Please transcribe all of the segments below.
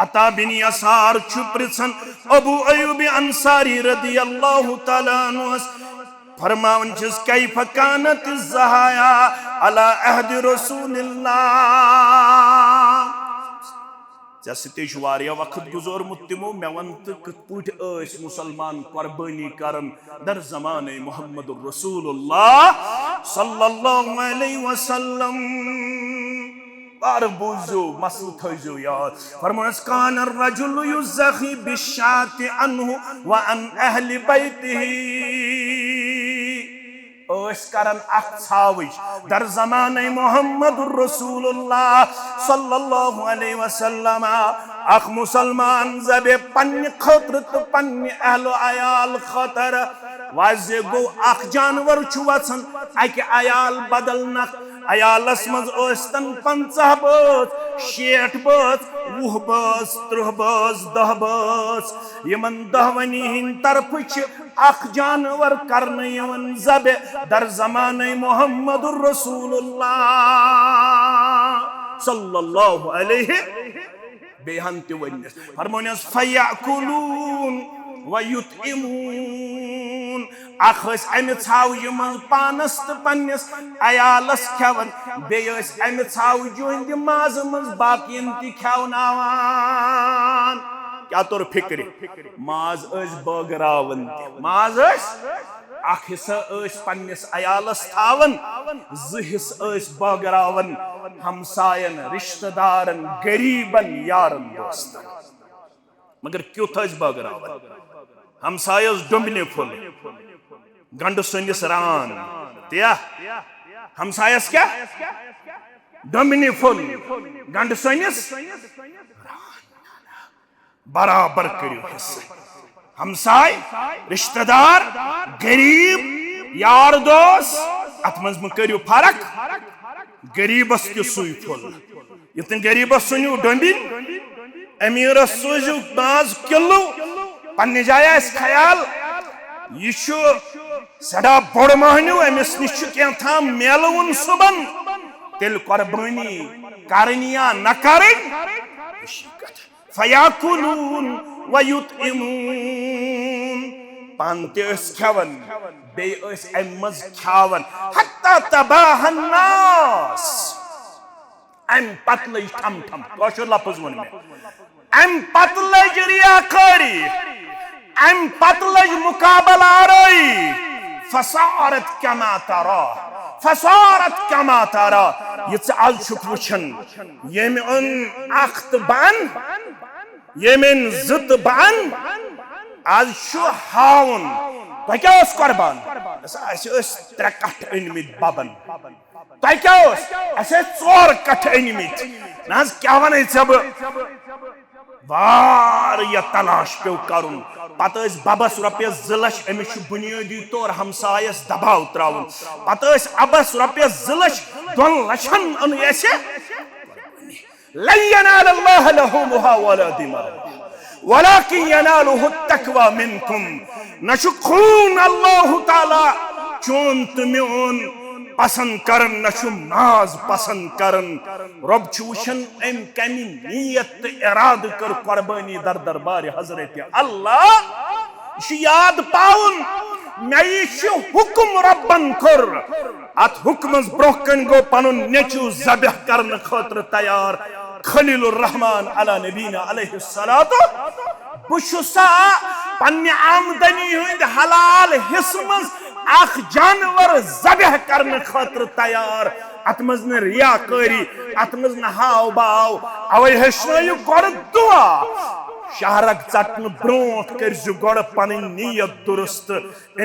अता बिन यसार पृछन अबू अयूब अंसारी रदियल्लाहु ताला अन्हु फरमावन कैफ कानत ज़हाया अला अहद रसूलिल्लाह ऐसे वारिया वक्त गुजरमुत तिमो मे वन तो कत पट मुसलमान कुर्बानी करन दर ज़माने मुहम्मद रसूलुल्लाह सल्लल्लाहु अलैहि वसल्लम बार बूझो मसल थो याद फरमास कान रजुल युज़खी बिशाति अन्हु व अन अहलि बैतिही करन अख दर ज़माने मुहम्मद रसूलुल्लाह सल्लल्लाहु अलैहि वसल्लम अख मुसलमान जबे पन्ने खतर तो पन्ने अहल अयाल खतर वाजे गो अख जानवर छु वचन अके अयाल बदल न अयालस मज ओस्तन 50 बस 60 बस 20 बस 30 बस 10 बस यमन दहवनी हिन तरफ छ अख जानवर करने यमन जबे दर ज़माने मुहम्मदुर रसूलुल्लाह सल्लल्लाहु अलैहि बेहन ते वन्नस फरमानस फयाकुलून व युतइमून अखस अमि छाव यमन पानस तो पन्नस अयालस खवन बेयस अमि छाव जुहंद माज मज बाकियन ति खवनावान क्या तोर फिक्र माज बगरावन माज अख हिस्सा पन्नस अयालस थावन जिस बगरावन हमसायन रिश्तेदारन गरीबन यारन दोस्तन मगर क्युत बगरावन हमसायस डुम्बने फुल गंड सनिस रान त्या हमसायस क्या डुम्बने फुल गंड सनिस बराबर करियो हिस्सा हमसाय रिश्तेदार गरीब यार दोस्त अत मज करियो फर्क गरीबस त्यो सुई फुल यतन गरीबस सुनियो डुम्बिन अमीरस सोजो 5 किलो पन्ने जाया ख्याल यह सड़ा बोड़ महनू अमिस नश क्या मेलवन सुबन तेल कुर्बानी करनिया न कर फयाकुलून व युतइमून पान ते खवन बे अमज खावन हत्ता तबाहन नास अम पत लज ठम ठम कशुर लफ्ज वन मे अम पत लज रियाकारी अम पत लज मुकाबला आरई फसारत कमा तरा ये आज वुचन यम अन अख्त बन यमिन जित बन आज हावन तुह क्या कुर्बान 3 कट्ठ अनमित बबन तुह क्या 4 कट्ठ अनमित ना क्या वन वारिया तलाश पे करुन पत बबस रुपये 2 लक्ष अमिस बुनियादी तौर हमसायस दबाव त्रावन पत अबस रुपये 2 लक्ष 2 लक्षन अन लन यनालल्लाह लहुमुहा वला दिमाउहा वलाकिन यनालुहु तक़वा मिनकुम न खून अल्लाह ताला चोन तो म्योन पसंद करन न नाज पसंद करन रब वुचन अम कमी नीयत इराद कर कुर्बानी दर दरबार हजरत अल्लाह याद पाउन मे हुक्म रबन कर अत हुक्मस ब्रोकन गो पनुन नेचू ज़बह करन खतर तैयार खलीलुर रहमान अला नबीना अलैहिस्सलातु बुशुसा पन्ने आमदनी हुंद हलाल हिस्मस अख जानवर ज़बह करन खतर तैयार अत मज न रियाकारी अत मज न हाव बाव अवै हेशनायु गोड़ दुआ शहरक चटन ब्रोट करजु गोड़ पन नीयत दुरुस्त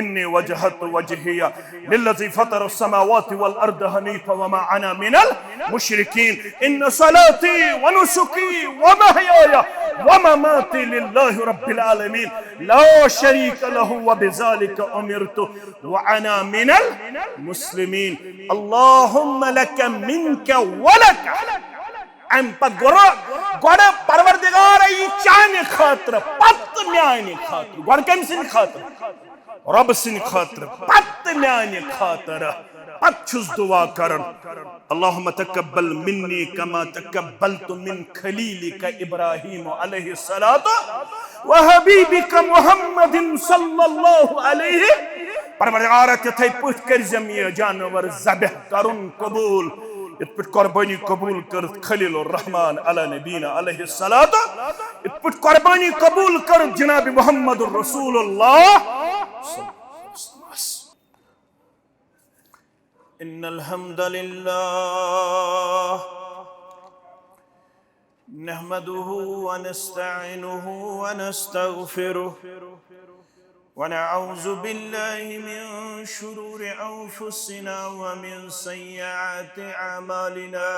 इन्नी वजहत वजहिया लिल्लज़ी फतर समावाति वल अर्द हनीफा वमा अना मिनल मुशरिकीन इन्न सलाती व नुसुकी व महयाया व ममाती लिल्लाहि रब्बिल आलमीन ला शरीक लहु व बिज़ालिका उमिरतु व अना मिनल मुस्लिमीन अल्लाहुम्मा लक मिनका व लक अम पत गोड़ परवरदिगार चाने खातर पत म्याने खातर गोड़ कम सिन खातर रब सिन खातर पत म्याने खातर पछुस दुआ करन अल्लाहुम्मा तकब्बल मिन्नी कमा तकब्बलतु मिन खलीलिका इब्राहीम अलैहि सलातो व हबीबिका मुहम्मदिन सल्लल्लाहु अलैहि परवरदिगार तिथै पुठ करजम ये जानवर ज़बह करुन कबूल इत पुठ कुर्बानी कबूल कर खलीलुर रहमान अला नबीना अलैहि सलातो इत पुठ कुर्बानी कबूल कर जनाब मुहम्मदुर रसूलुल्लाह इन्नल हम्दुलिल्लाह नहमदुहु व नस्तईनुहु व नस्तगफिरुहु व नऊज़ु बिल्लाहि मिन शुरूरि अंफुसिना व मिन सय्यिआति अमालिना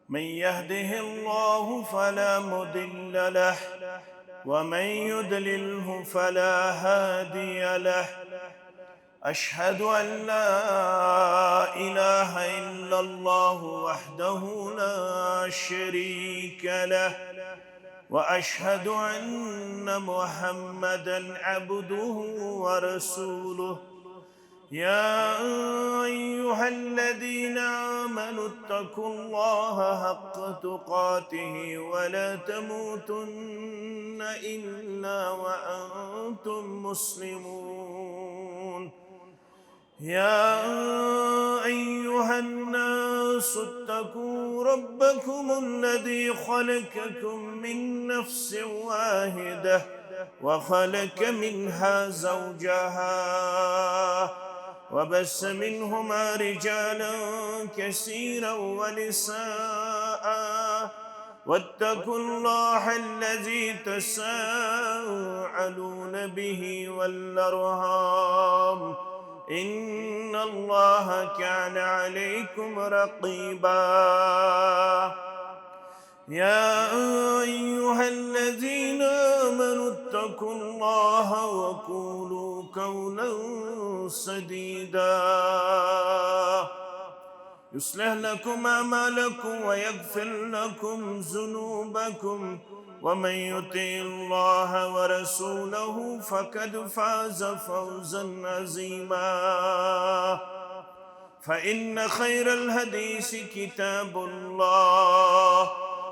मन यहदिहिल्लाहु फला मुदिल्ल लहु व मन युद्लिल्हु फला हादिय लहु अशहदु अन ला इलाहा इल्लल्लाहु वहदहु ला शरीक लहु व अशहदु अन्न मुहम्मदन अब्दुहु व रसूलुहु या अय्युहल्लज़ीना आमनु इत्तक़ुल्लाहा हक़्क़ तुक़ातिहि व ला तमूतुन्न इल्ला व अंतुम मुस्लिमून या अय्युहन्नासु इत्तक़ू रब्बकुमुल्लज़ी ख़लक़कुम मिन नफ़्सिन वाहिदह व ख़लक़ मिन्हा ज़ौजहा व बस्स मिन्हुमा रिजालन कसीरन व निसाअ वत्तक़ुल्लाह अल्लज़ी तसाअलून बिही वल अर्हाम इन्नल्लाह कान अलैकुम रक़ीबा या अय्युहल्लज़ीना आमनु इत्तक़ुल्लाह व क़ूलू क़ौलन सदीदा युस्लिह लकुम अमालकुम व यग़फ़िर लकुम ज़ुनूबकुम व मन युतिइल्लाह व रसूलहु फ़क़द फ़ाज़ फ़ौज़न अज़ीमा फ़इन्न ख़ैरल हदीस किताबुल्लाह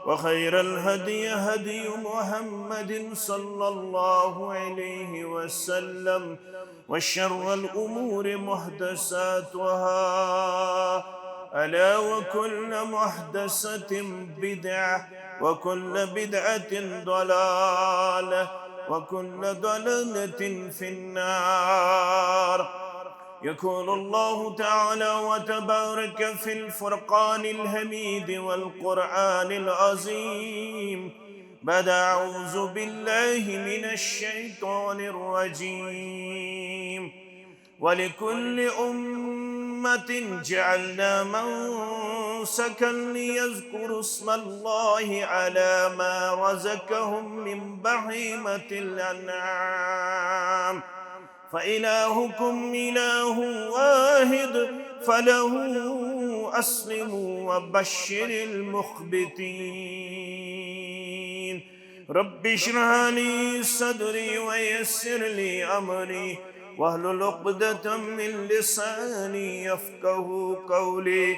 व ख़ैरल हदी हदी मुहम्मदिन सल्लल्लाहु अलैहि वसल्लम व शर्रल उमूरि मुहदसातुहा अला व कुल्ल मुहदसतिन बिदअह व कुल्ल बिदअतिन दलालह व कुल्ल दलालतिन फिन्नार يقول الله تعالى وتبارك في الفرقان الحميد والقرآن العظيم بعد أعوذ بالله من الشيطان الرجيم ولكل أمة جعلنا منسكا ليذكروا اسم الله على ما رزقهم من بهيمة الأنعام فإلهكم إله واحد فله أسلموا وبشر المخبتين رب اشرح لي صدري ويسر لي أمري واحلل عقدة من لساني يفقه قولي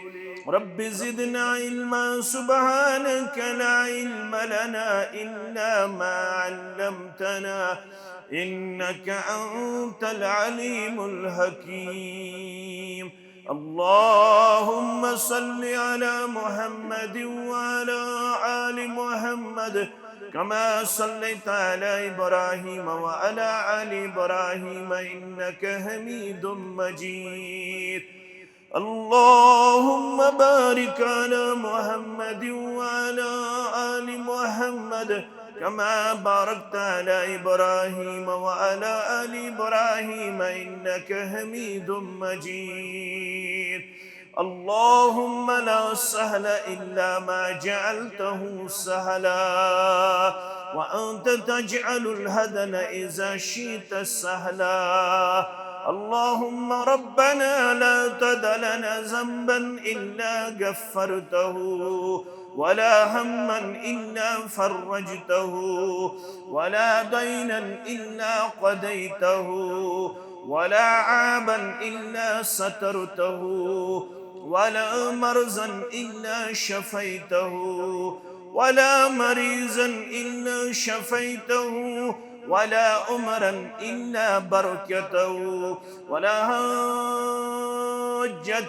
رب زدنا علما سبحانك لا علم لنا إلا ما علمتنا إنك أنت العليم الحكيم اللهم صل على محمد وعلى آل محمد كما صليت على إبراهيم وعلى آل إبراهيم إنك حميد مجيد اللهم بارك على محمد وعلى آل محمد كما باركت على إبراهيم وعلى آل إبراهيم إنك حميد مجيد اللهم لا سهل إلا ما جعلته سهلا وأنت تجعل الهدن إذا شئت سهلا اللهم ربنا لا تدع لنا ذنبا إلا غفرته ولا هما إلا فرجته ولا دينا إلا قضيته ولا عابا إلا سترته ولا مرزا إلا شفيته ولا مريزا إلا شفيته ولا أمرا إلا بركته ولا حاجة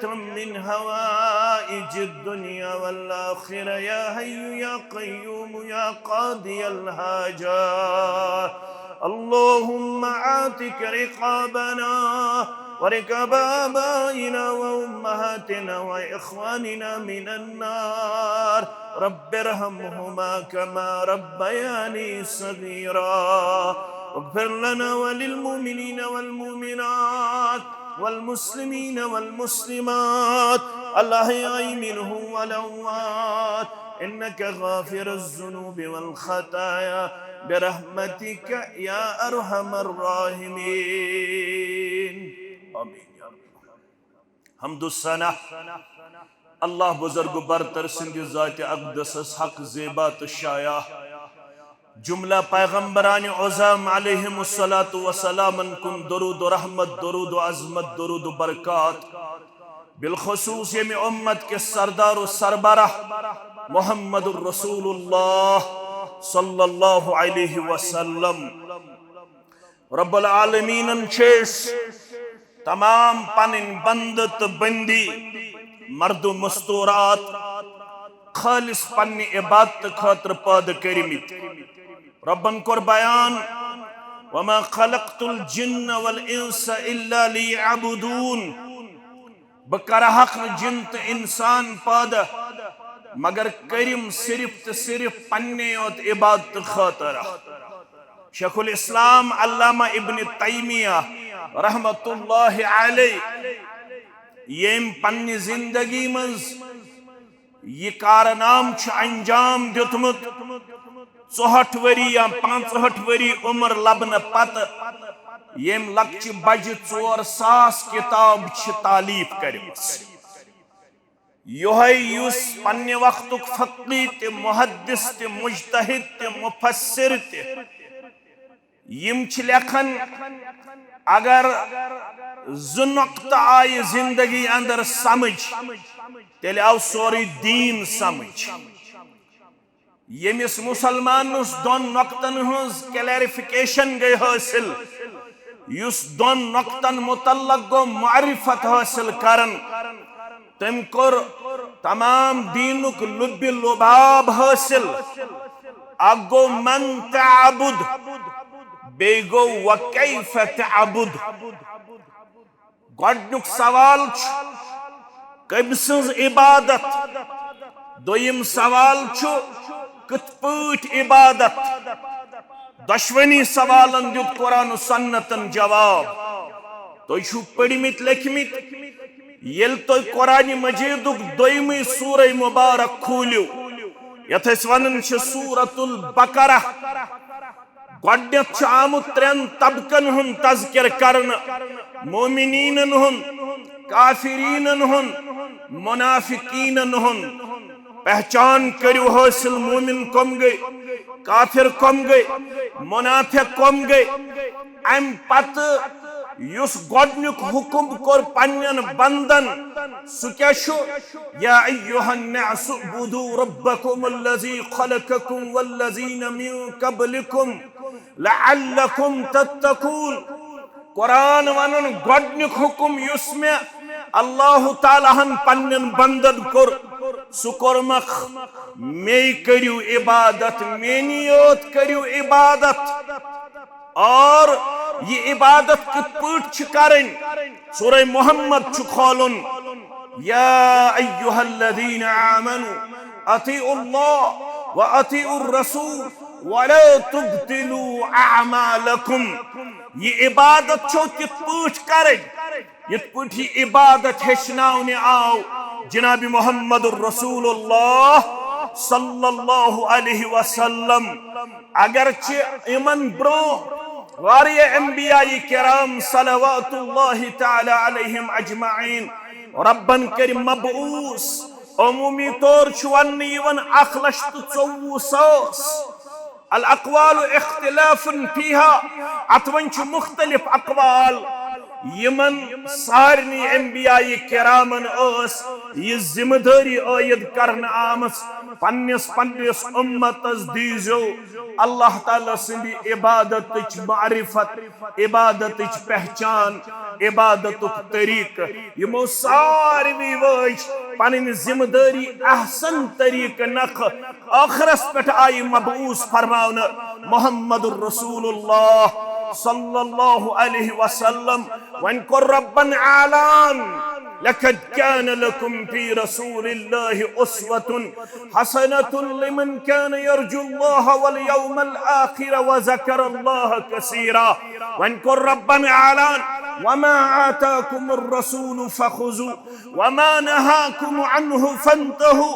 من هوائج الدنيا والآخرة يا حي يا قيوم يا قاضي الحاجات اللهم عاتق رقابنا وركب آبائنا وأمهاتنا وإخواننا من النار رب ارحمهما كما ربياني صغيرا اغفر لنا وللمؤمنين والمؤمنات والمسلمين والمسلمات الأحياء منهم والأموات إنك غافر الذنوب والخطايا برحمتك يا أرحم الراحمين آمين يا رب حمد السنة اللہ بزرگ برتر سند ذات اقدس حق زیبات الشایع جملہ پیغمبران عظام علیہم الصلاة والسلام کن درود و رحمت درود و عظمت درود و برکات بالخصوص یم امت کے سردار و سربراہ محمد الرسول اللہ صلی اللہ علیہ وسلم رب العالمین چیس تمام پنن بندت بندی مرد و مستورات خالص پنی عبادت خاطر پاد کرمت ربن کر بیان وما خلقت الجن والانس الا ليعبدون بکر حق جنت انسان پاد مگر کرم صرف صرف پنی اوت عبادت خاطر شیخ الاسلام علامہ ابن تیمیہ رحمت اللہ علیہ یم پنی زندگی مز یہ کارنام انجام دیتمت 64 وری یا 65 وری عمر لبن پت یم لکچ بج 4,000 کتاب تالیف کرمس یہ یس پنہ وقت فقی تے محدث تے مجتہد تے مفسر تے یم لکھن اگر زنقت آئی زندگی اندر سمجھ تیل آو سوری دین سمجھ یمس مسلمانس دون نقطن ہنز کلیریفیکیشن گئی حاصل یس دون نقطن متعلق گو معرفت حاصل کرن تم کر تمام دینک لب لباب حاصل اگو من تعبد بیگو وکیف تعبد گوڑنک سوال کم سنز عبادت دویم سوال کت پوٹ عبادت دشونی سوالن دیت قرآن و سنتن جواب تو شو پڑھمت لکھمت یل تو قرآن مجیدک دویمی سورہ مبارک کھولیو یت اس ونن چھ سورة البقرہ گوڑنیت چھ آمد 3 طبقن ہن تذکر کرن مومنین ہن کافرین ہن منافقین ہن پہچان کریو حاصل مومن کم گئی کافر کم گئی منافق کم گئی ام پت یس گوڑنیک حکم کر پنین بندن سکیشو یا ایوہ النعس اعبدوا ربکم الذی خلقکم والذین من قبلکم لعلکم تتقون قرآن ونن گوڑنیک حکم یس میں اللہ تعالیٰ ہن پنین بندن کر سکرمخ میں کریو عبادت مینیوت کریو عبادت اور یہ عبادت کت پوٹ چکارن سورہ محمد چکھولن یا ایوہ الذین آمنوا اطیعوا اللہ و اطیعوا الرسول ولا تبتلوا اعمالکم یہ عبادت چھو کت پوٹ کرن یہ پوٹ ہی عبادت ہشناؤن آؤ جناب محمد الرسول اللہ صلی اللہ علیہ وسلم اگرچہ امن برو واری انبیاء کرام صلوات اللہ تعالی علیہم اجمعین ربن کریم مبعوث عمومی طور چوان یون 1,24,000 الاقوال اختلاف فيها اتون چھ مختلف اقوال यमन सारनी अंबिया किरामन यह जिम्मेदारी आयद करने आमस पन्निस पन्निस उम्मतस दीजो अल्लाह ताला सिंदी इबादत मारिफत इबादत पहचान इबादत तरीक यमो सारवी वज पन जिम्मेदारी अहसन तरीक नख आखरस पे आई मबूस फरमावन मोहम्मदुर रसूलुल्लाह सल्लल्लाहु अलैहि वसल्लम वन को रब्बन आलान लक़द कान लकुम फी रसूलिल्लाहि उस्वतुन हसनतुन लिमन कान यरजुल्लाह वल यौमल आखिर व ज़करल्लाह कसीरा वन को रब्बन आलान वमा आताकुमुर रसूल फखुज़ू वमा नहाकुम अन्हु फंतहू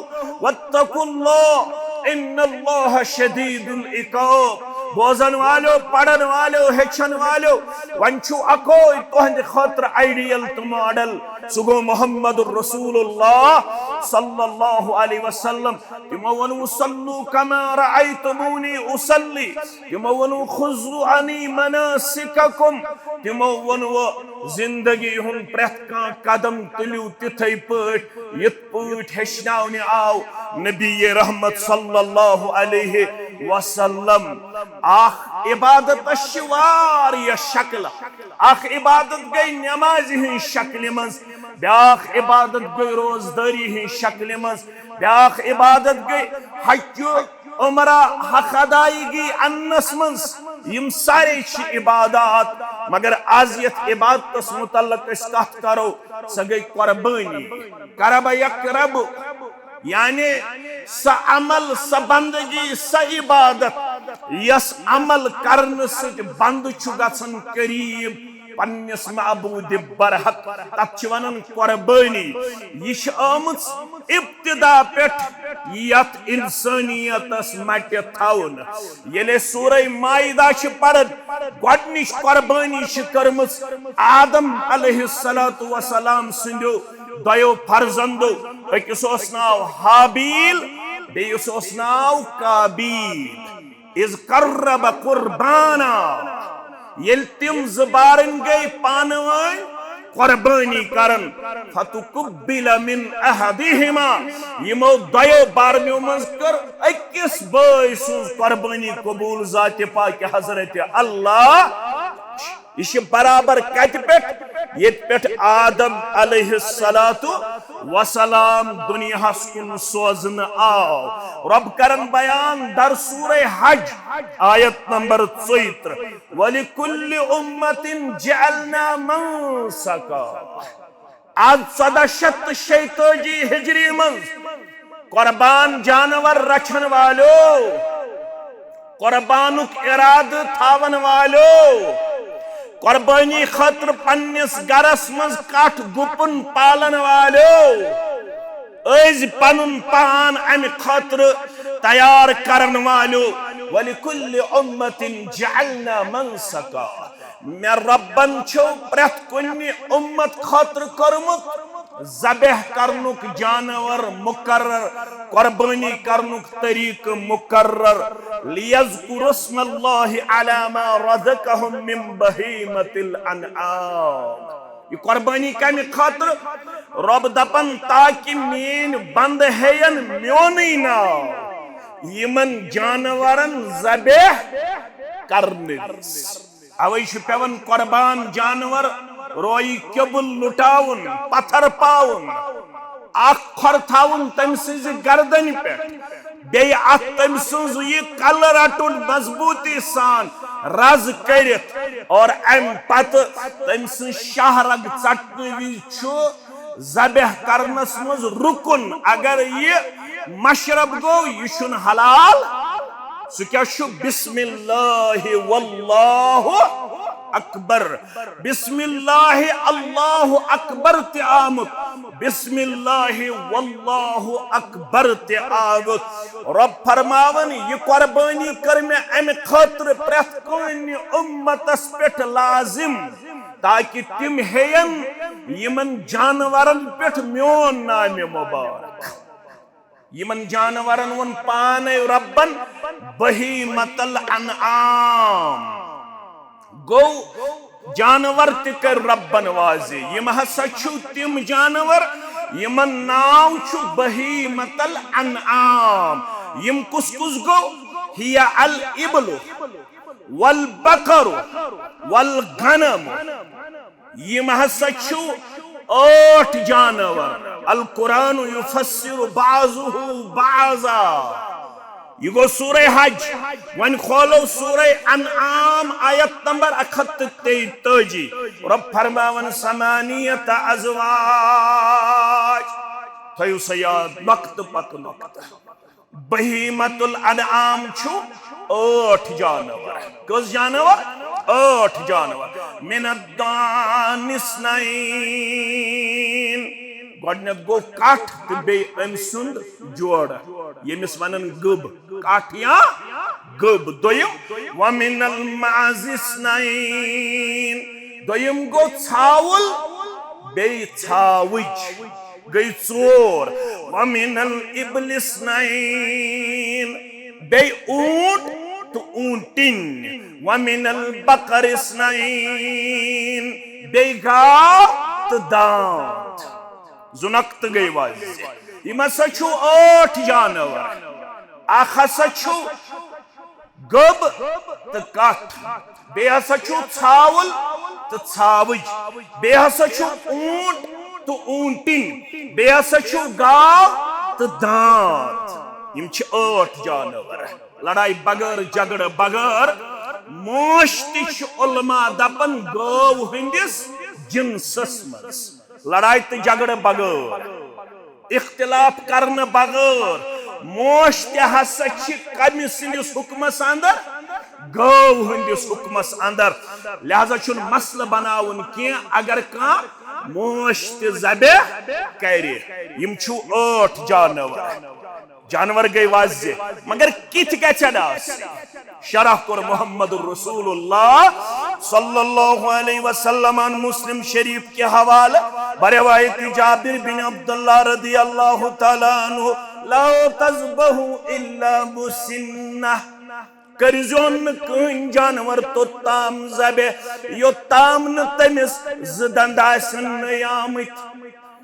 वत्तकुल्लाह इन्नल्लाह शदीदुल इक़ाब बोजन वालो पढ़न वालो हेचन वालो वंचु अको तुहंद खतर आइडियल तो मॉडल सुगो मोहम्मद रसूलुल्लाह सल्लल्लाहु अलैहि वसल्लम तिमो वनु सल्लु कमा रअयतुमूनी उसल्ली तिमो वनु खुज़ु अनी मनासिककुम तिमो वनु जिंदगी हुन प्रथ का कदम तुलु तिथै पट यत पट हेचनावने आव नबी रहमत सल्लल्लाहु अलैहि वसल्लम आख इबादत अशवार या शक्ल आख इबादत गई नमाज ही शक्ल मज ब्याख इबादत गई रोजदारी ही शक्ल मज ब्याख इबादत गई हज उमरा हक अदायगी अन्नस मज यम सारे इबादत मगर आज यत इबादत मुतल्लक कथ करो स गई कुर्बानी करब यकरब यानी स अमल स बंदगी स इबादत यस अमल करने से बंद छु गसन करीब पन्निस माबूद बरहक तत वनन कुर्बानी यह आमुत इब्तिदा पेठ यत इंसानियतस मट थवन येले सूरह माइदा छ पढ़न गोडनिश कुर्बानी छ करमस आदम अलैहिस्सलातु वसलाम सिंदो दयो फर्जंदो अकिस ओस नाव हाबील बेयुस ओस नाव काबील इज कर्रब कुर्बाना येल तिम ज़बारन गई पानवान कुर्बानी करन फतुकुब्बिल मिन अहदिहिमा यमो दयो बारनियो मज कर अकिस बाय सुज कुर्बानी कबूल जात पाक हजरत अल्लाह इश बराबर कत पेट येत पेट आदम अलैहिस्सलातु वसलाम दुनियास कुन सोजन आव रब करन बयान दर सूरह हज आयत नंबर 74 वलिकुल्लि उम्मतिन जअलना मनसका आज 1446 हिजरी मंज कुर्बान जानवर रचन वालो कुर्बानुक इराद थावन वालो कुर्बानी खतर पन्निस गरस मज कठ गुपन पालन वालो अज पनुन पान अम खतर तैयार करन वालो वलिकुल्लि उम्मतिन जअलना मनसका मे रब्बन छो प्रथ कुन्नि उम्मत खतर करमुत ज़बह करनुक जानवर मुकर्रर कुर्बानी करनुक तरीक मुकर्रर लियज़कुरुस्मल्लाहि अला मा रज़क़हुम मिन बहीमतिल अनआम ये कुर्बानी कमि खतर रब दपन ताकि मेन बंद हेयन म्योनी नाव यमन जानवरन ज़बह करने अवै छ पेवन कुर्बान जानवर रोई केबुल लुटाउन पत्थर पाउन आखर थाउन तम सिज गर्दन पे बे अत तम सिज ये कल रटुन मजबूती सान रज करित और अम पत तम सिज शाहरग चटन वि छु ज़बह करनस मज रुकुन अगर ये मशरब गो ये छुन हलाल सु क्या छु बिस्मिल्लाहि वल्लाहु अकबर बिस्मिल्लाहि अल्लाहु अकबर ते आमुत बिस्मिल्लाहि वल्लाहु अकबर ते आमुत रब फरमावन ये कुर्बानी कर में अम खतर प्रथ कोन उम्मतस पेठ लाजिम ताकि तिम हेयन यमन जानवरन पेठ म्योन नाम मुबारक यमन जानवरन वन पाने रब्बन बहीमतल अनआम गो जानवर कर रब्बन वाजे यम हसा छु तिम जानवर यमन नाव छु बहीमतल अनआम यम कुस गो हिया अल इबलु वल बकरु वल गनम यम हसा छु 8 जानवर अल कुरान युफस्सिरु बाज़ुहु बाज़ा ये गो सूरह हज वन खोलो सूरह अनआम आयत नंबर 133 रब फरमावन समानियत अज़वाज थयु सयाद वक्त पत वक्त बहीमतुल अनआम छु 8 जानवर कस जानवर 8 जानवर मिनद्दानिस्नैन गॉडनेथ गो काठ तो बे अम सुंद जोड़ यमिस वनन गब काठ या गब दोयम वमिनल माजिस्नैन दोयम गो छावल बे छावज गई चोर वमिनल इबलिस्नैन बे ऊंट तो ऊंटिन वमिनल बकरिस्नैन बे गाव तो दांत जुनक्त गई वाज यम हसा छु 8 जानवर अख हसा छु गब तो कठ बे हसा छु छावल तो छावज बे हसा छु ऊंट तो ऊंटिन बे हसा छु गाव तो दांत यम छ 8 जानवर लड़ाई बगैर झगड़ बगैर मोश तिश उलमा दपन गौ हंदिस जिनसस मज लड़ाई तो झगड़ बगैर इख्तिलाफ करने बगैर मोश हसा कमि सिंदिस हुक्मस अंदर गौ हंदिस हुक्मस अंदर लिहाजा छुन मसल बनावन कि अगर का मोश तबे कर यम छु 8 जानवर गई वाजे मगर कित गचन शरह कर मोहम्मद रसूलुल्लाह सल्लल्लाहु अलैहि वसल्लम मुस्लिम शरीफ के हवाले बरवायत जाबिर बिन अब्दुल्लाह रदियल्लाहु तआला अन्हु ला तज़बहु इल्ला मुसिन्ना करजोन कहीं जानवर तो ताम जबे यो ताम न तमिस जदंद आसन आमत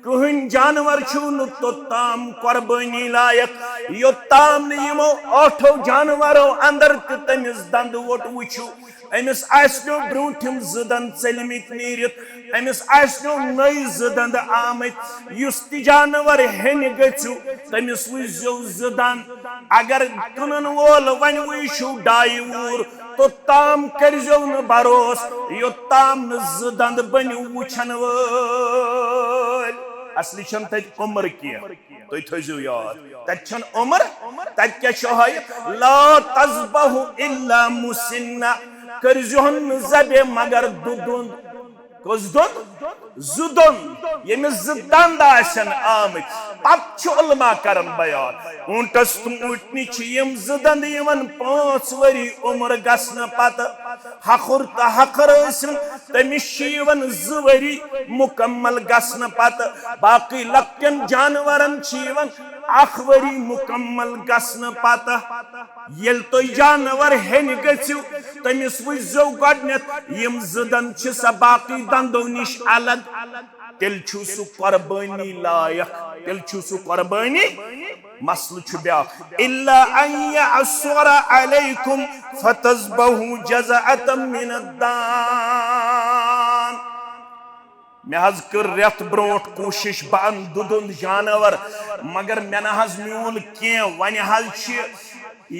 कहीं जानवर छून तो ताम कुर्बानी लायक यो ताम यमो 8 जानवरों अंदर तमिस दंद वोट वुचु अमिस आसनो ब्रूठम जदंद चलमित नीरित अमिस आसनो नई जदंद आमत युस ति जानवर हेन गचु तमिस वुजो जदंद अगर कुनन वोल वन वुचु 2 वूर तो ताम करजो न भरोस यो ताम न जदंद बनु वुचन वोल असली छन तत उम्र किया तो थजो याद तत छन उम्र तत क्या शहाय ला तज़बहु इल्ला मुसिन्ना करजोन जबे मगर दुदुन कजदुन जुदुन यमिस जदंद आसन आमत पत उलमा करन बयान ऊंटस ऊंटनी यम जदंद यमन 5 वरी उम्र गसन पत हखुर तो हखर तमिस 2 वरी मुकम्मल गसन पत बाकी लक्कन जानवरन 1 वरी मुकम्मल गसन पत यल तो जानवर हेन गचु तमिस वुजो गडनेत यम जदंद छ स बाकी दंदो निश अलग तेल छु सु कुर्बानी लायक तेल छु सु कुर्बानी मसल छु ब्या इल्ला अन यसरा अलैकुम फतज़बहु जज़अतम मिन अद्दान मे हज कर रेत ब्रोट कोशिश बन दुदुन जानवर मगर मे न हज म्यूल के वन हज छ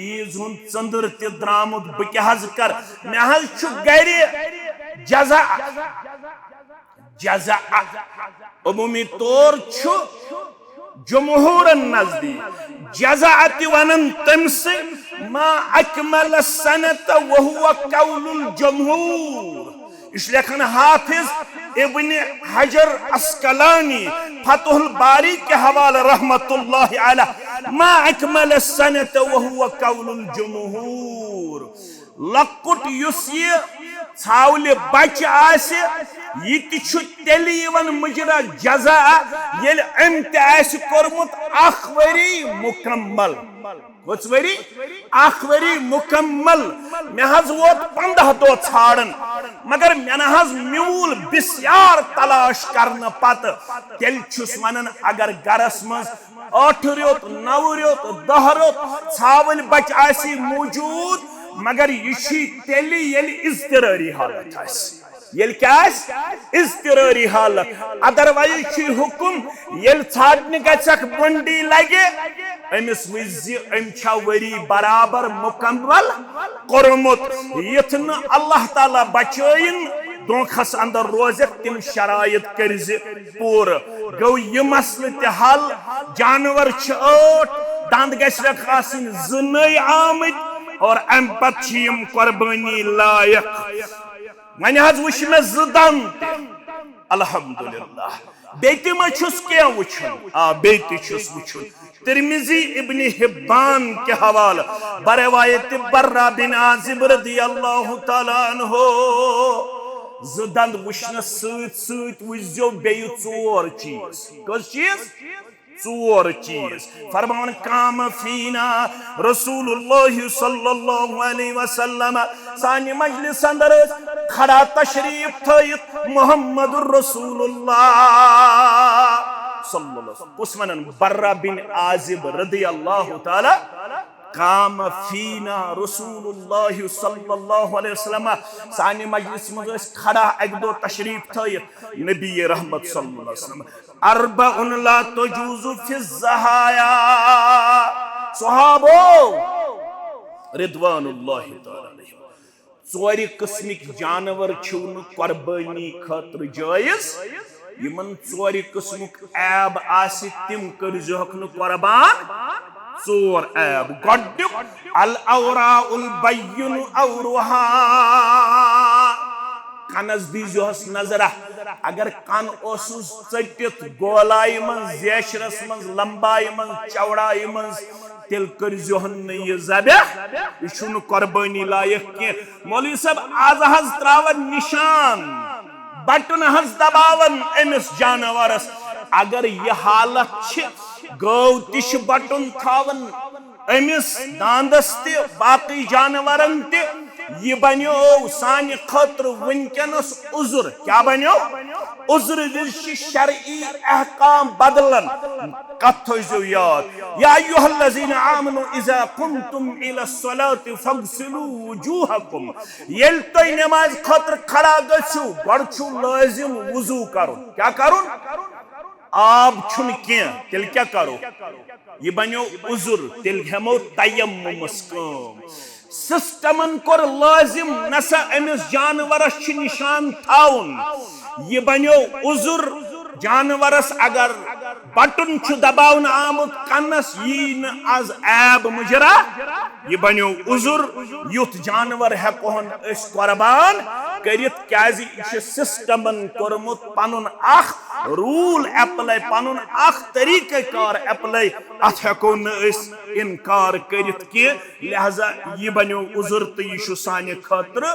ईज हुन चंदर ते द्रामुत ब के हज कर मे हज छु गरि जज़ा जज़ा अमूमी तौर छु जमहूरन नजदीक जज़ाअत वनन तमसे मा अकमल सनत व हुवा कौलुल जमहूर इसलिए हाफिज इब्न हजर अस्कलानी फतहुल बारी के हवाले रहमतुल्लाह अलैह मा अकमल सनत व हुवा कौलुल जमहूर लकुट युस ये छावले बच आसे ये तेल मुजरा जजा ये अम तोर्मुत 1 वरी मुकम्मल 1 वरी मुकम्मल मे हज वोत 15 दो छाड़न मगर मे म्यूल बिस्यार तलाश करने पत तेल छुस वनन अगर गरस मज 8 रेत 9 रेत 10 रेत छावल बच आसी मौजूद मगर यह तेली येल इज़्तिरारी हालत आसी येल क्या इज़्तिरारी हालत अदरवाइज हुकुम येल छाड़ने गछक बंडी लगे अमिस वज अमछा वरी बराबर मुकम्मल कोरमुत यथ न अल्लाह ताला बचयन दोखस अंदर रोज तिम शरायत करज पूर गो यह मसल ते हल जानवर 8 दंद गछक आसिन 2 आमत और अम पत कुर्बानी लायक वन वुच मे 2 दंद अल्हम्दुलिल्लाह बेति मछुस क्या वुचन बेति छुस वुचन तिरमिजी इब्न हिब्बान के हवाला बरवायत बर्रा बिन आजिब रदियल्लाहु तआला अन्हु 2 दंद वुचन सत वुजो बेयु 4 चीज कस चीज 4 चीज फरमान काम फीना रसूलुल्लाह सल्लल्लाहु अलैहि वसल्लम सानी मजलिस अंदर खड़ा तशरीफ थयित मुहम्मदुर रसूलुल्लाह सल्लल्लाहु अलैहि बर्रा बिन आजिब रदियल्लाहु ताला काम फीना रसूलुल्लाह सल्लल्लाहु अलैहि वसल्लम सानी मजलिस में खड़ा एक दो तशरीफ थयित नबी रहमत सल्लल्लाहु अलैहि वसल्लम अर्बउन ला तजुज़ु फि ज़हाया सहाबो रिदवानुल्लाहि तआला अलैहि 4 किस्मिक जानवर छुन कुर्बानी खतर जायज यमन 4 किस्मुक ऐब आसि तिम करजहक न कुर्बान 4 ऐब गड्डुक अल औराउल बय्युन औरुहा कनस दीजोस नजरा अगर कन ओसुस चटित गोलाई मन जेशरस मन लंबाई मन चौड़ाई मन तेल करजोहन यह ज़बह यह कुर्बानी लायक के मौलवी साहब आज हज त्रावन निशान बटन हज दबावन अमिस जानवरस अगर यह हालत गौ तिश बटन थावन अमिस दांदस ते बाकी जानवरन ते यह बनो सान खतर वनकनस उजुर क्या बनो उजुर शरई अहकाम बदलन कथ थो याद या अय्युहल्लज़ीना आमनु इज़ा कुमतुम इलस्सलाति फगसिलू वुजूहकुम येल तोय नमाज खतर खड़ा गछु गड छु लाजिम वुजू करुन क्या करुन आब छुन के तेल क्या करो यह बनो उजुर तेल हेमो तयम्मुमस काम सिस्टमन कोर लाजिम नसा अमिस जानवरस छ निशान थाउन यह बनो उजुर जानवरस अगर बटन छ दबावन आमुत कन्नस यी न आज ऐब मुजरा यह बनो उजुर युथ जानवर हेकोहन अस कुर्बान करित क्याज यह सिस्टमन कोरमुत पनुन अख रूल अप्लाई पनुन अख तरीके कार अप्लाई अथ हेको न अस इनकार करित के लिहाजा यह बनो उजुर तो यह साने खतर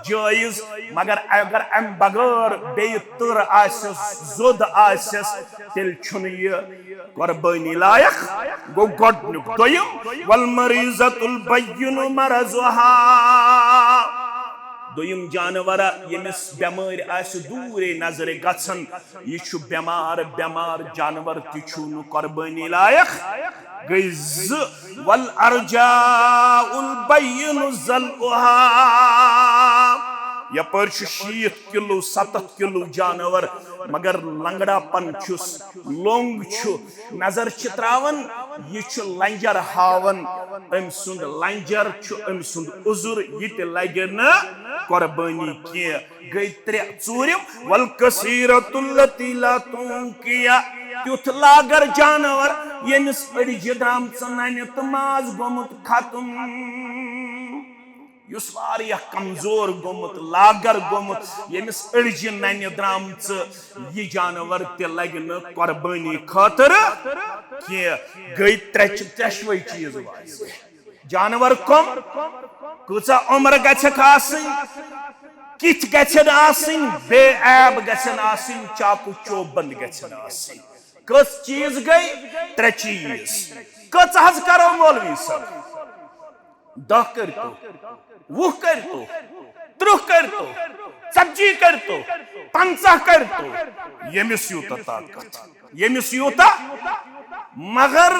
जायज मगर अगर अम बगैर बे तर आसस जोद आसस तेल छुन यह कुर्बानी लायक गो गडनुक दोयम वल मरीज़तुल बय्युनु मरज़ुहा दोयम जानवर यमिस बेमार आस दूरे नजर गछन यह बेमार जानवर तिछुन कुर्बानी लायक गई वल अर्जाउल बय्युनु ज़लउहा यपर 60 किलो 70 किलो जानवर मगर लंगड़ापन छुस लोंग छु नजर चित्रावन यह लंजर हावन अम सुंद लंजर छु अम सुंद उजुर यत लगे न कुर्बानी के गई 3 चूरिम वल कसीरतुल लती ला तुंकिया तुथ लागर जानवर यमिस अड़ी जदाम सनाने तमाज गोमुत खत्म युस वारिया कमजोर गोमुत लागर गोमुत यमिस अड़जि नन्य द्रामच यह जानवर ते लगे न कुर्बानी खतर के गई 3 चीज जानवर कम कूचा उम्र गछक आसिन किथ गछन आसिन बे ऐब गछन आसिन चाकू चोबंद गछन आसिन कस चीज गई 3 चीज कच हज करो मौलवी साहब 10 कर तो 20 कर तो 30 कर तो 40 कर तो 50 कर तो यमिस यूता ताकत यमिस यूता मगर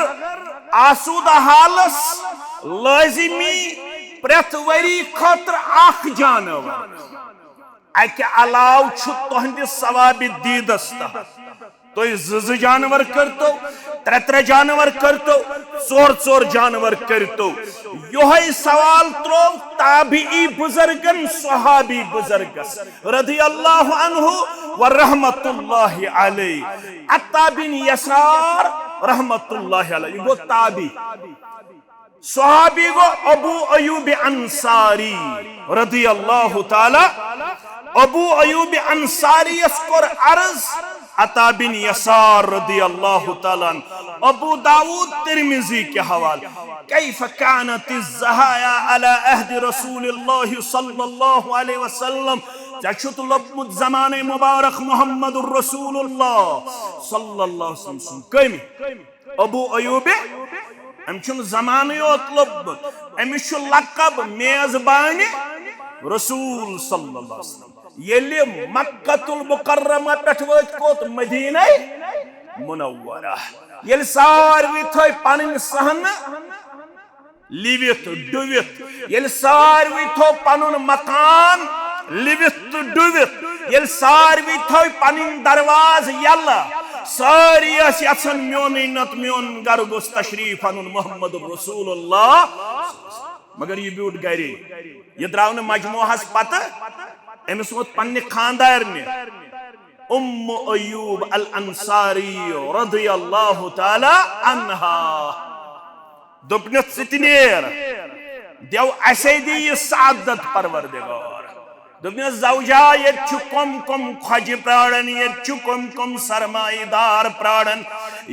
आसूदा हालस लाजिमी प्रत वरी खतर आख जानवर अक अलाव तुहंदिस सवाब दीदस तहत तो ज जानवर कर तो त्रे जानवर कर तो चोर जानवर कर तो योह सवाल त्रो ताबी बुजुर्गन सहाबी बुजुर्गस रदी अल्लाह अन्हु व रहमतुल्लाहि अलैहि अत्ता बिन यसार रहमतुल्लाहि अलैहि गो ताबी सहाबी गो अबू अयूब अंसारी रदी अल्लाह ताला अबू अयूब अंसारी कोर अर्ज अता बिन यसार रदी अल्लाह ताला अबू दाऊद तिरमिजी के हवाले कैफ कानत ज़हाया अला अहद रसूलिल्लाह सल्लल्लाहु अलैहि वसल्लम चछुत लब्मुत ज़माने मुबारक मुहम्मदुर रसूलुल्लाह सल्लल्लाहु अलैहि वसल्लम कमी अबू अयूब अमचुन ज़माने योत लब्मुत अमिश लक़ब मेज़बान रसूल सल्लल्लाहु अलैहि वसल्लम येले मक्कतुल मुकर्रमा पेठ वोत मदीना मुनव्वरा येल सारवी थय पन सहन लिवित डुवित येल सारवी थो पनुन मकान लिवित डुवित येल सारवी थय पन दरवाज यल्ला सारी यसन म्योन नत म्योन गर गोस तशरीफ अनुन मुहम्मद रसूलुल्लाह मगर ये ब्यूट गरी ये द्रावन मजमुहस पत अमिस वोत पन्ने खानदार ने उम्म अयूब अल अंसारी रदियल्लाहु ताला अन्हा दोपनत सितनेर देव असैदी ये सादत परवरदिगार दोपनत जौजा ये कम खज प्राड़न ये कम सरमाईदार प्राड़न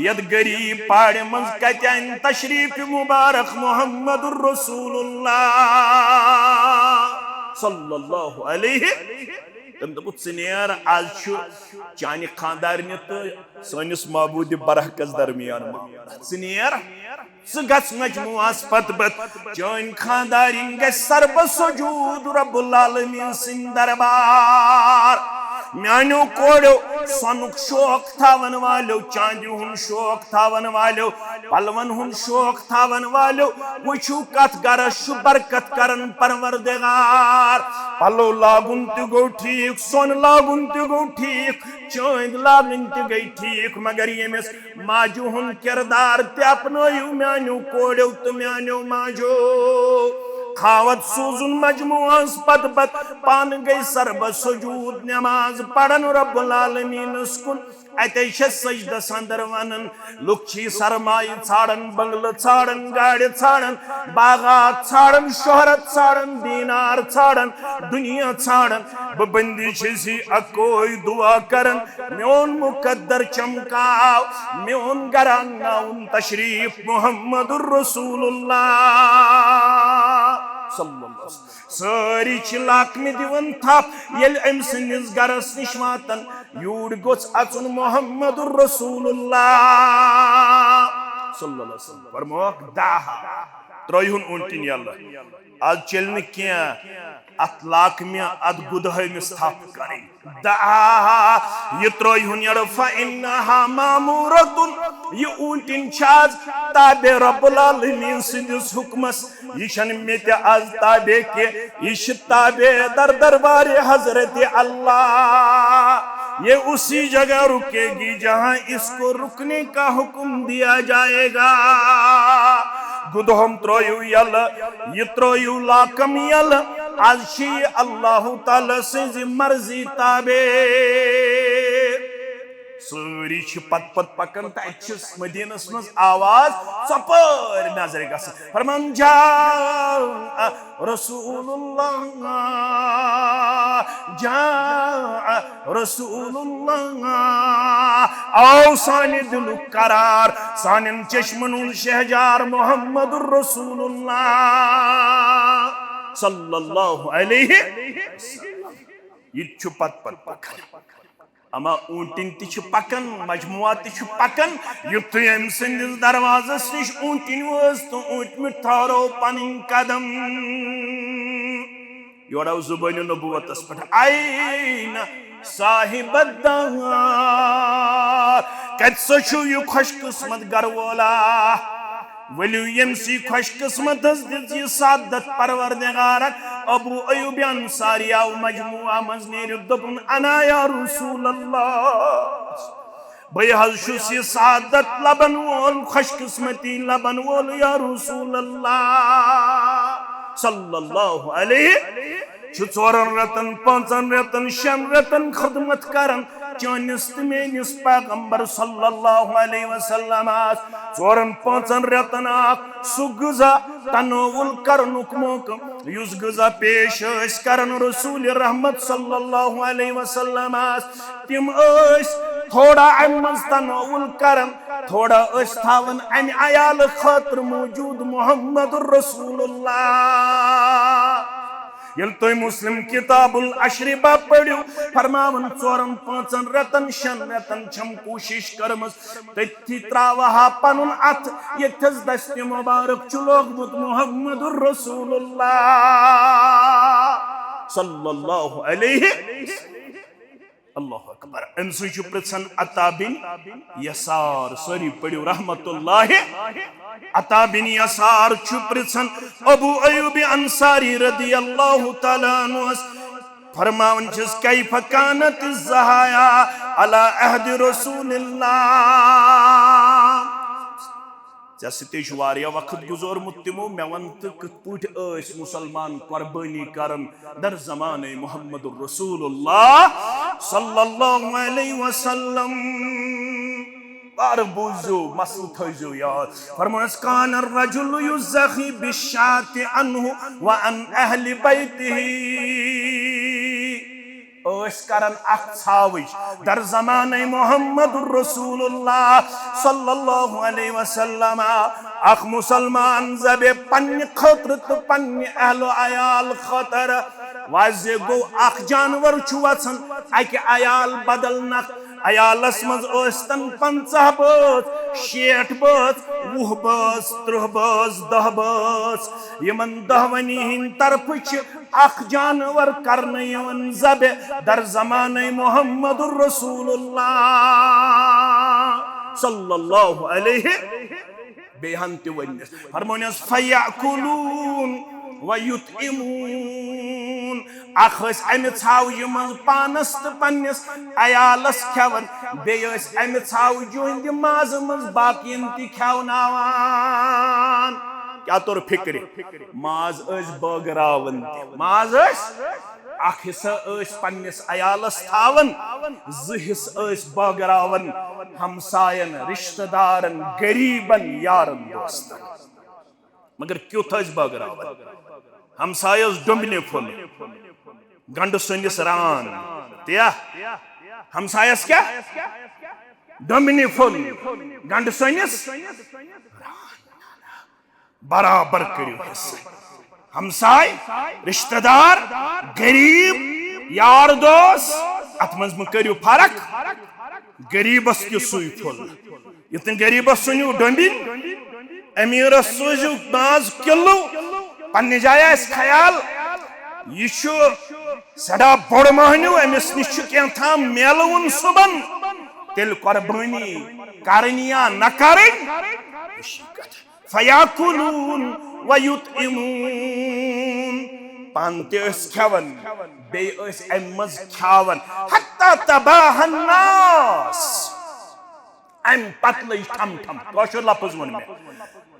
यद गरीब पाड़ मज कतन तशरीफ मुबारक मुहम्मदुर रसूलुल्लाह सल्लल्लाहु अलैहि तम दोपुत सनेर आज चानि खानदार तो सनिस महबूद बरहकस दरमियान सनेर गस मजमुआस पत चान खानदारिन ग सरब सुजूद रब्बुल आलमीन सिन दरबार म्यानो कोड़ो सनुक शौक थावन वालो चांदी हुन शौक थावन वालो पलवन हुन शौक थावन वालो वुचु कत गरस बरकत करन परवरदिगार पलो लागुन तो गो ठीक सोन लागुन तो गो ठीक चांद लागुन तो गई ठीक मगर यमिस माजू हुन किरदार ते अपनोयु म्यानो कोड़ो तो म्यानो माजो खावत सूजुन मजमुआस पत पान गई सरब सुजूद नमाज पढ़न रब्बुल आलमीन कुन अते सजद संदर वनन लुक्षी सरमाई छाड़न बंगल छाड़न गाड़ी छाड़न बागात छाड़न शोहरत छाड़न दीनार छाड़न दुनिया छाड़न बंदी छी अकोई दुआ करन म्योन मुकद्दर चमकाव म्योन गराना उन तशरीफ मुहम्मदुर रसूलुल्लाह सारी लाकमि दिवन थप येल अम सनिस गरस निश वातन यूर गोस अचुन मुहम्मदुर रसूलुल्लाह सल्लल्लाहु अलैहि वसल्लम फरमोक दाहा त्रोयुन उंटिन यल्ला आज चलने क्या अत लाकमि अत गुदहमिस थप करें दाहा ये त्रोयुन यड़ फइन्नहा मामूरतुन ये उंटिन छाज ताबे रब्बुल आलमीन सिंदिस हुक्मस यिशन मेते आज ताबे के यिश ताबे दरबार हजरत अल्लाह ये उसी जगह रुकेगी जहां इसको रुकने का हुक्म दिया जाएगा गुदहम त्रोयु यल ये त्रोयु लाकम यल आज शी अल्लाह ताला से मर्जी ताबे सारी पत पकन तस मदीनस मज आवाज चपर नजर गस फरमान जा रसूलुल्लाह जा रसूलुल्लाह आओ साने दिल करार सानन चश्मनुल शहजार मुहम्मदुर रसूलुल्लाह सल्लल्लाहु अलैहि वसल्लम ये पत पकन अमा ऊंटिन ति पकन मजमुआ ति पकन युत अम सिंदिस दरवाजस निश ऊंटिन वस तो ऊंटमि थारो पन कदम योड़ आव जुबान नबुवतस पे आईन साहिब कत सो यह खुशकिस्मत गरवोला वलियो यमसी खुशकिस्मत दिस सादत परवरदिगार अबू अयूब अंसारी आव मजमुआ मज नेर दोपन अना या रसूल अल्लाह बे हज यह सादत लबन वोल खुशकिस्मती लबन वोल या रसूल अल्लाह सल्लल्लाहु अलैहि चोरन रतन 5 रतन 6 रतन खिदमत करन चनिस तो मेनिस पैगंबर सल्लल्लाहु अलैहि वसल्लम 4-5 रतन सु गजा तनोवुल करनुक मौका युस गजा पेश करन रसूल रहमत सल्लल्लाहु अलैहि वसल्लम तिम थोड़ा अम तनोवुल करन थोड़ा थावन अम अयाल खातर मौजूद मोहम्मद रसूलुल्लाह यल तुम मुस्लिम किताबुल अशरिबा पढ़ो फरमावन 4-5 रतन 6 रतन छम कोशिश करमस तथि त्रावहा पनुन अथ यथस दस्त मुबारक चुलोगमुत मुहम्मदुर रसूलुल्लाह सल्लल्लाहु अलैहि अल्लाहु अकबर अमसु पृछन अता बिन यसार सरी पढ़ो रहमतुल्लाह अता बिन यसार पृछन अबू अयूब अंसारी रदियल्लाहु तआला अन्हु फरमावन कैफ कानत ज़हाया अला अहद रसूलिल्लाह चे वारिया वक्त गुजरमुत तिमो मे वन तो कत पट मुसलमान कुर्बानी करन दर ज़माने मुहम्मदुर रसूलुल्लाह सल्लल्लाहु अलैहि वसल्लम बार बूझो मसल थो याद फरमाया कान रजुल युज़खी बिशाति अन्हु व अन अहलि बैतिही करन अख दर ज़माने मुहम्मदुर रसूलुल्लाह सल्लल्लाहु अलैहि वसल्लम अख मुसलमान जबे पन्ने खतर तो पन्ने अहलो अयाल खतर वाजे गो अख जानवर छु वचन अकि अयाल बदल न अयालस मज ओस्तन 50 बच 60 बच 20 बच 30 बच 10 बच यमन 10 वनी हिन तरफ छ अख जानवर करने यवन जबे दर ज़माने मुहम्मदुर रसूलुल्लाह सल्लल्लाहु अलैहि बेहन ते वनिस फरमानस फयाकुलून व युतइमून अखस अमि छाव यमन पानस तो पन्निस अयालस खेवन बेयस अमि छाव जुहंद माज मज बाकियन ति खेवनावान क्या तोर फिक्र माज बगरावन माज अख हिस्सा पन्निस अयालस थावन 2 हिस्सा बगरावन हमसायन रिश्तेदारन गरीबन यारन दोस्तन मगर क्युत बगरावन हमसायस डुम्बने फुल गंड सनिस रान त्या हमसायस क्या डुम्बने फुल गंड सनिस बराबर करियो हिस्सा हमसाय रिश्तेदार गरीब यार दोस्त अत मज करियो फर्क गरीबस के सुई फुल यतन गरीबस सुनियो डुम्बिन अमीरस सूजु 5 किलो पन्ने जाया ख्याल यह सड़ा बोड़ महनू अमिस निश क्या मेलवन सुबन तेल कुर्बानी करनी या न करनी फयाकुलून व युतइमून पान ते खेवन बे अमज खावन हत्ता तबाहन नास अम पत लज ठम ठम कशुर लफ्ज वन मे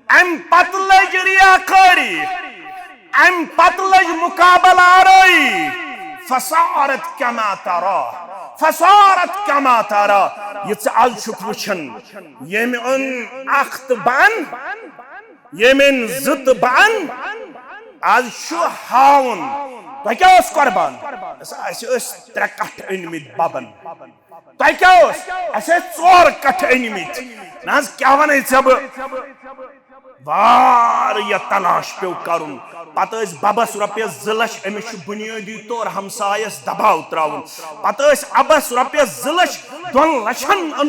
अम पत लज रियाकारी अम पत लज मुकाबला आरई फसारत कमा तरा ये आज वुचन यम अख्त बन यमिन जुत बन आज हावन तुह क्या कुर्बान 3 कट्ठ अनमित बबन तुह क्या 4 कट्ठ अनमित ना क्या वन वारिया तलाश पे कर पत बबस रुपयस 2 लाख अमिस बुनियादी तौर हमसायस दबाव त्रावन पत अबस रुपयस 2 लाख 2 लाखन अन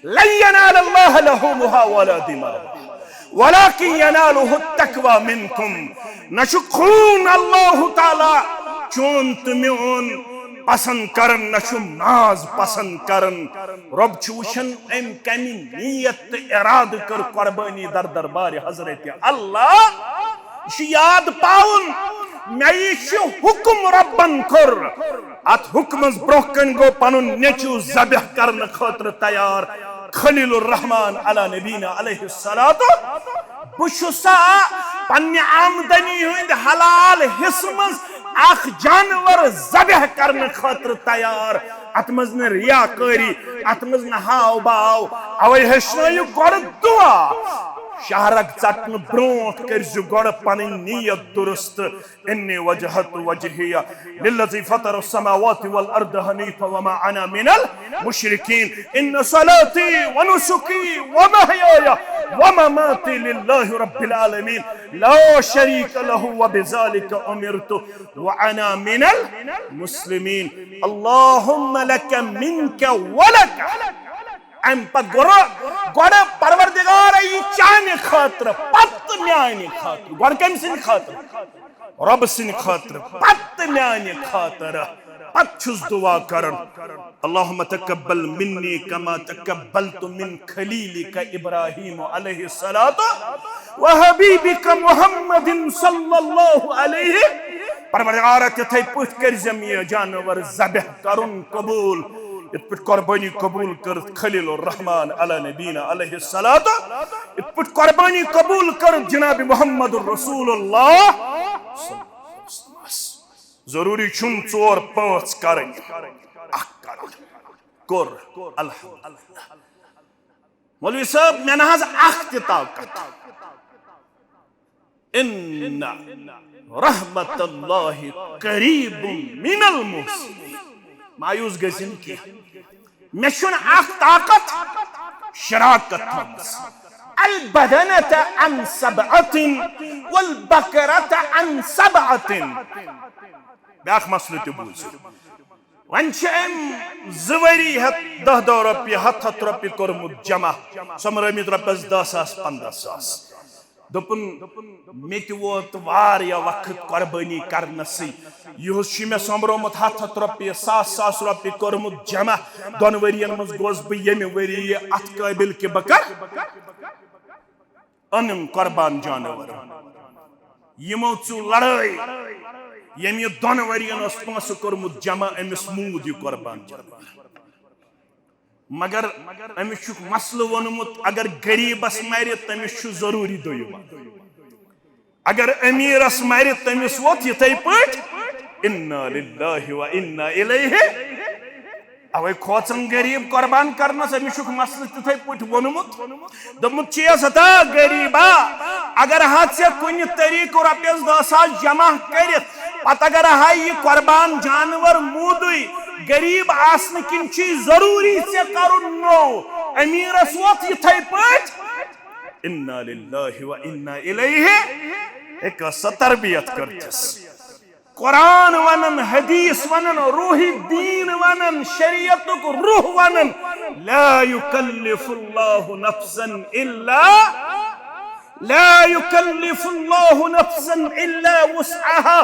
लन यनालल्लाह लहुमुहा वला दिमाउहा वलाकिन यनालुहु तक़वा मिनकुम न खून अल्लाह ताला चोन तो म्योन पसंद करन न नाज पसंद करन रब वुचन अम कमी नीयत इराद कर कुर्बानी दर दरबार हजरत अल्लाह याद पाउन मे हुक्म रबन कर अत हुक्मस ब्रोकन गो पनुन नेचू ज़बह करन खतर तैयार खलीलुर रहमान अला नबीना अलैहिस्सलातु बुशुसा पन्ने आमदनी हुंद हलाल हिस्स मज अख जानवर ज़बह करन खतर तैयार अत मज न रियाकारी अत मज न हाव भाव अवै हेचनयु गोड़ दुआ शहरक चटन ब्रोट करजु गोड़ पन नीयत दुरुस्त इन्नी वजहतु वजहिया लिल्लज़ी फतर अस्समावाति वल अर्द हनीफा वमा अना मिनल मुशरिकीन इन्न सलाती व नुसुकी व महयाया व ममाती लिल्लाहि रब्बिल आलमीन ला शरीक लहु व बिज़ालिका उमिरतु व अना मिनल मुस्लिमीन अल्लाहुम्मा लका मिनका व लका अम पत गोड़ परवरदिगार चाने खातर पत म्याने खातर गोड़ कम सिन खातर रब सिन खातर पत म्याने खातर पत छुस दुआ करन अल्लाहुम्मा तकब्बल मिन्नी कमा तकब्बलतु मिन खलीलिका इब्राहीम अलैहिस्सलातु व हबीबिका मुहम्मदिन सल्लल्लाहु अलैहि परवरदिगार तथै पुत कर जमिया जानवर ज़बह करन कबूल इत पे कुर्बानी कबूल कर खलीलुर रहमान अला नबीना अलैहिस्सलातु इत पे कुर्बानी कबूल कर जनाब मुहम्मदुर रसूलुल्लाह जरूरी छुन 4-5 करन कर अल्हम्दुलिल्लाह मौलवी साहब मैं नहाज अख ताकत इन्ना रहमतुल्लाहि करीबुम मिनल मुहसिनीन मायूस गजिन की मे अख ताकत शराकत थमस अल बदनत अन सबअतिन वल बकरत अन सबअतिन ब्याख मसले तो बूझ वन जवरी 10 रुपये 100 रुपये कोरमुत जमा समरमित रुपयस 10,000-15,000 दोपन मे वोत वारिया वक्त कुर्बानी करनस यह सोमरोमुत 100 रुपये 100,000 रुपये कोरमुत जमा 2 वरियन मज गोस बह ये वरी अत काबिल कि बह कर अनम कुर्बान जानवर यमो चु लड़ाई यम 2 वरियन पोस कोरमुत जमा अमिस मूद यह कुर्बान जानवर मगर अमिस मसल वोनमुत अगर गरीबस मर तमिस जरूरी दोयम अगर अमीरस मर तमिस वोत यथे पे इन्ना लिल्लाहि व इन्ना इलैहि अवे खोचन गरीब कुर्बान करनस अमिस मसल तथे पे वोनमुत दमुत हता गरीबा अगर हाथ से कुन तरीक रुपयस 10,000 जमा कर पत अगर हा यह कुर्बान जानवर मूदुई गरीब आसन किन जरूरी से करुन नो अमीरस वोत यथे पे इन्ना लिल्लाहि व इन्ना इलैहि एक तरबियत करतस कुरान वनन हदीस वनन रूही दीन वनन शरीयतुक रूह वनन ला युकल्लिफुल्लाहु नफ्सन इल्ला वुस्अहा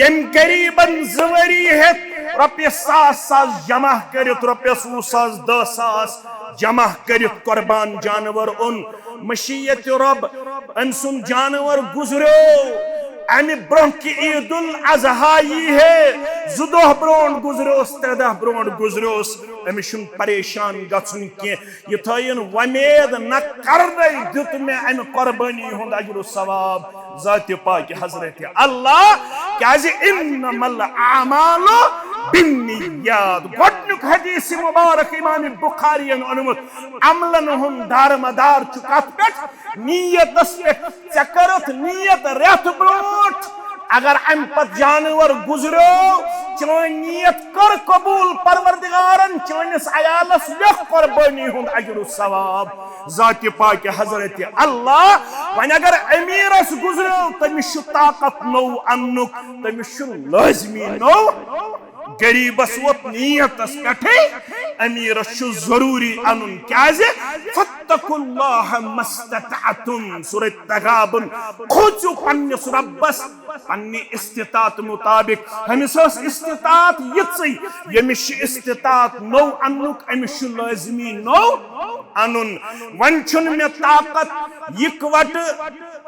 यम गरीबन जवरी है रुपयस 100,000 जमा करित रुपयस 20,000 10,000 जमा करित कुर्बान जानवर उन मशीयत रब अन सुन जानवर गुजरो अमि ब्रोह कि ईदुल अज़हा यी है 2 दह ब्रोह गुजरोस 3 दह ब्रोह गुजरोस अमिस परेशान गन कह यह थन वमेद न करने दुत मे अमि कुर्बानी हुंद अजर सवाब ज़ात पाक हजरत अल्लाह क्या इन्नमल आमालु बिन्नियात गोडनुक हदीस मुबारक इमाम बुखारी अनुमत अमलन हुंद दारमदार छु कत पे नीयतस पे चकरत नीयत रेत ब्रोट अगर अम पत जानवर गुजरो चोन नियत कर कबूल परवरदिगारन चोनिस अयालस लिख कुर्बानी हुंद अजर सवाब जाति पाक हजरत अल्लाह वन अगर अमीरस गुजरो तमिस ताकत नो अन्नुक तमिस लाजमी नो गरीबस वोत नियतस कठे अमीरस जरूरी अनुन क्याजे फत्तकुल्लाह मस्ततअतुम सूरह तगाबुन खोजो पन्निस रब्बस पन्नि इस्तितात मुताबिक हमिस इस्तितात यत्सै यमिश इस्तितात नो अन्नुक अमिश लाजमी नो अनुन वन छुन में ताकत इकवट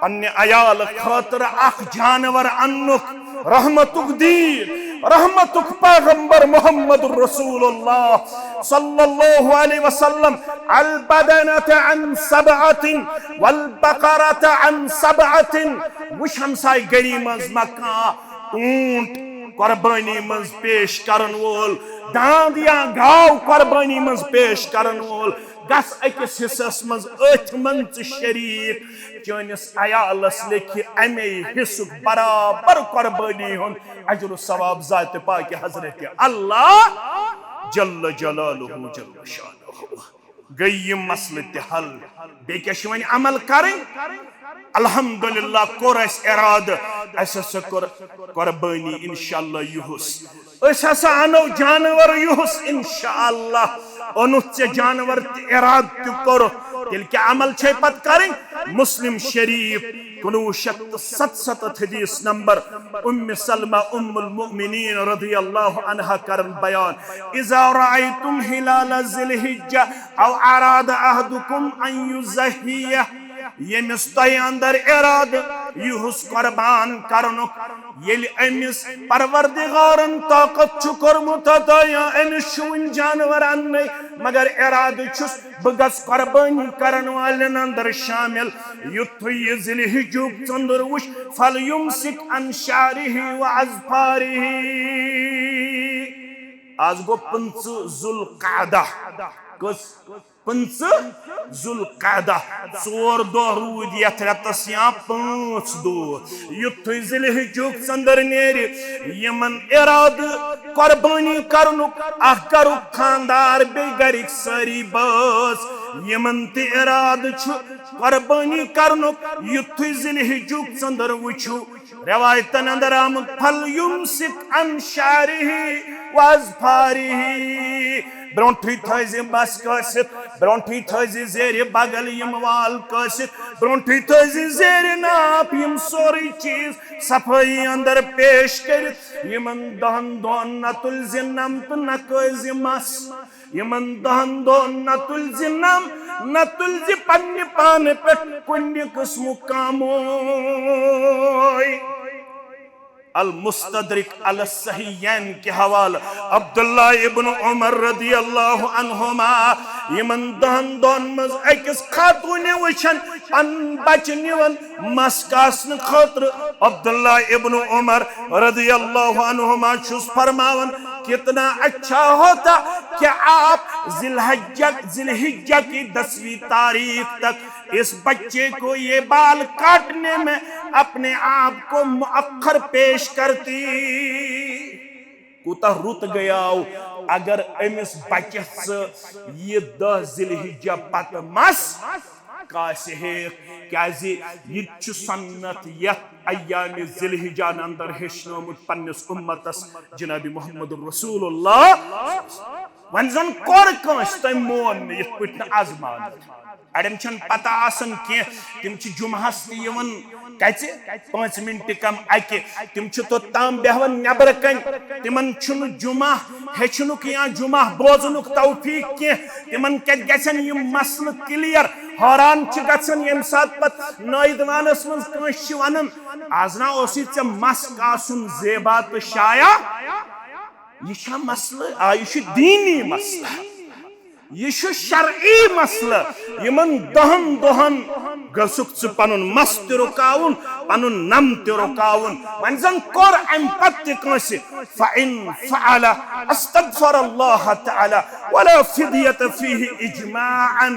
पन्नि अयाल खातिर अख जानवर अन्नुक रहमतुक दीन रहमतुक पैगंबर मोहम्मद रसूलुल्लाह सल्लल्लाहु अलैहि वसल्लम अल बदनत अन सबअतिन वल बकरत अन सबअतिन वुश हमसाय गरी मज मक्का ऊंट कुर्बानी मज पेश करन वोल दांद या गाव कुर्बानी मज पेश करन वोल गस अकिस हिस्सस मज अथ मंच शरीक चोनिस अयालस लेखि अमे हिस्सुक बराबर कुर्बानी हुन अजर सवाब जात पाक हजरत अल्लाह जल्ल जलालुहु जल्ल शानुहु गई मसल हल बे क्या वन अमल करें अल्हम्दुलिल्लाह कोर अस इराद अस कुर्बानी इंशाअल्लाह युहुस अस अनो जानवर युहुस इंशाअल्लाह ओनुत जानवर इराद करो तिल क्या अमल छे पत करें मुस्लिम शरीफ 1977 हदीस नंबर उम्म सलमा उम्मुल मुमिनीन रदियल्लाहु अन्हा करन बयान इज़ा रअयतुम हिलाल ज़िलहिज्जा औ अराद अहदुकुम अन युज़हिया यमिस तय अंदर इराद युहुस कुर्बान करनुक येलि अमिस परवरदिगारन ताकत छु करमुत तया अमिस शुन जानवर अन्ने मगर इराद छुस बगस कुर्बानी करन वालन अंदर शामिल युथु ये ज़िलहिज्जुक चंदर वुश फल युमसिक अन शारिही व अज़फारिही आज गो 5 ज़ुल्क़अदा कस 5 ज़ुल्क़अदा 4 दो रूद यथ रतस या 5 दो युथु ज़िलहिज्जुक चंदर नेरि यमन इराद कुर्बानी करनुक अख करुक खानदार बे गरिक सारी बस यमन ते इराद छु कुर्बानी करनुक युथु ज़िलहिज्जुक चंदर वुछु रवायतन अंदर आमद फल युमसिक अन शारिही व अज़फारिही ब्रोंठी थजे बस कसित ब्रोंठी थजे जेरे बगल यम वाल कसित ब्रोंठी थजे जेरे नाप यम सोरी चीज सफाई अंदर पेश कर यमन दहन दोन नतुल जिन्नम तो नकज मस यमन दहन दोन नतुल जिन्नम नतुल जि पन्ने पान पे कुन्य किस्म कामोय अल मुस्तदरिक अल सहीयन के हवाला अब्दुल्ला इब्न उमर रदियल्लाहु अन्हुमा यमन दहन दोन मज अकिस खातून वचन पन बच निवन मस्कासन खतर अब्दुल्ला इब्न उमर रदियल्लाहु अन्हुमा छुस फरमावन कितना अच्छा होता कि आप जिलहिज्जा की 10वीं तारीख तक इस बच्चे को ये बाल काटने में अपने आप को मुअक्खर पेश करती कुता रुत गया अगर अमिस बच्चस ये 10 जिलहिज्जा पत मस यह सन्नत यथ अय्याम जिलहिज्जा अंदर हेचनोमुत पन्निस उम्मतस जनाब मोहम्मद रसूलुल्लाह वन जन कोर कंस तम मोन यथ पट आजमान अड़न छन पता आसन के तिम छ जुमहस यवन कचे 5 मिनट कम अके तिम छ तो ताम बेहवन नबर कन तिमन छुन जुमा हेचनुक या जुमा बोजनुक तौफीक के तिमन के गसन यम मसल क्लियर हैरान छ गसन यम सात पत नईदवानस मन कंस छ वनन आजना ओसी च मस कासुन जेबा तो शाया यह मसल आयुष दीनी मसला यह शरई मसला यमन दहन दोहन गसुक पनुन मस ते रुकाउन पनुन नम ते रुकाउन वन जन कोर अम पत कंस फइन फअल अस्तगफर अल्लाह तआला वला फिदियत फीही इजमाअन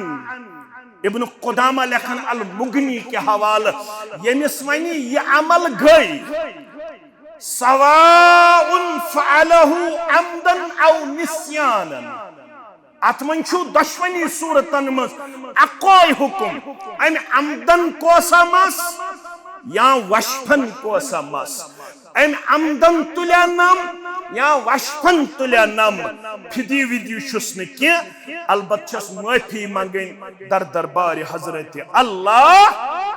इब्न कुदामा लेखन अल मुगनी के हवाले यमिस वनी यह अमल गई सवाउन फअलहु अमदन औ निस्यानन अतमन छु दशवनी सूरतन मस अकोय हुकुम अम अमदन कोसा मस या वशफन कोसा मस अम अमदन तुल्या नम या वशफन तुल्या नम फिदी विदी छुस न के अलबत छस माफी मंगन दर दरबार हजरत अल्लाह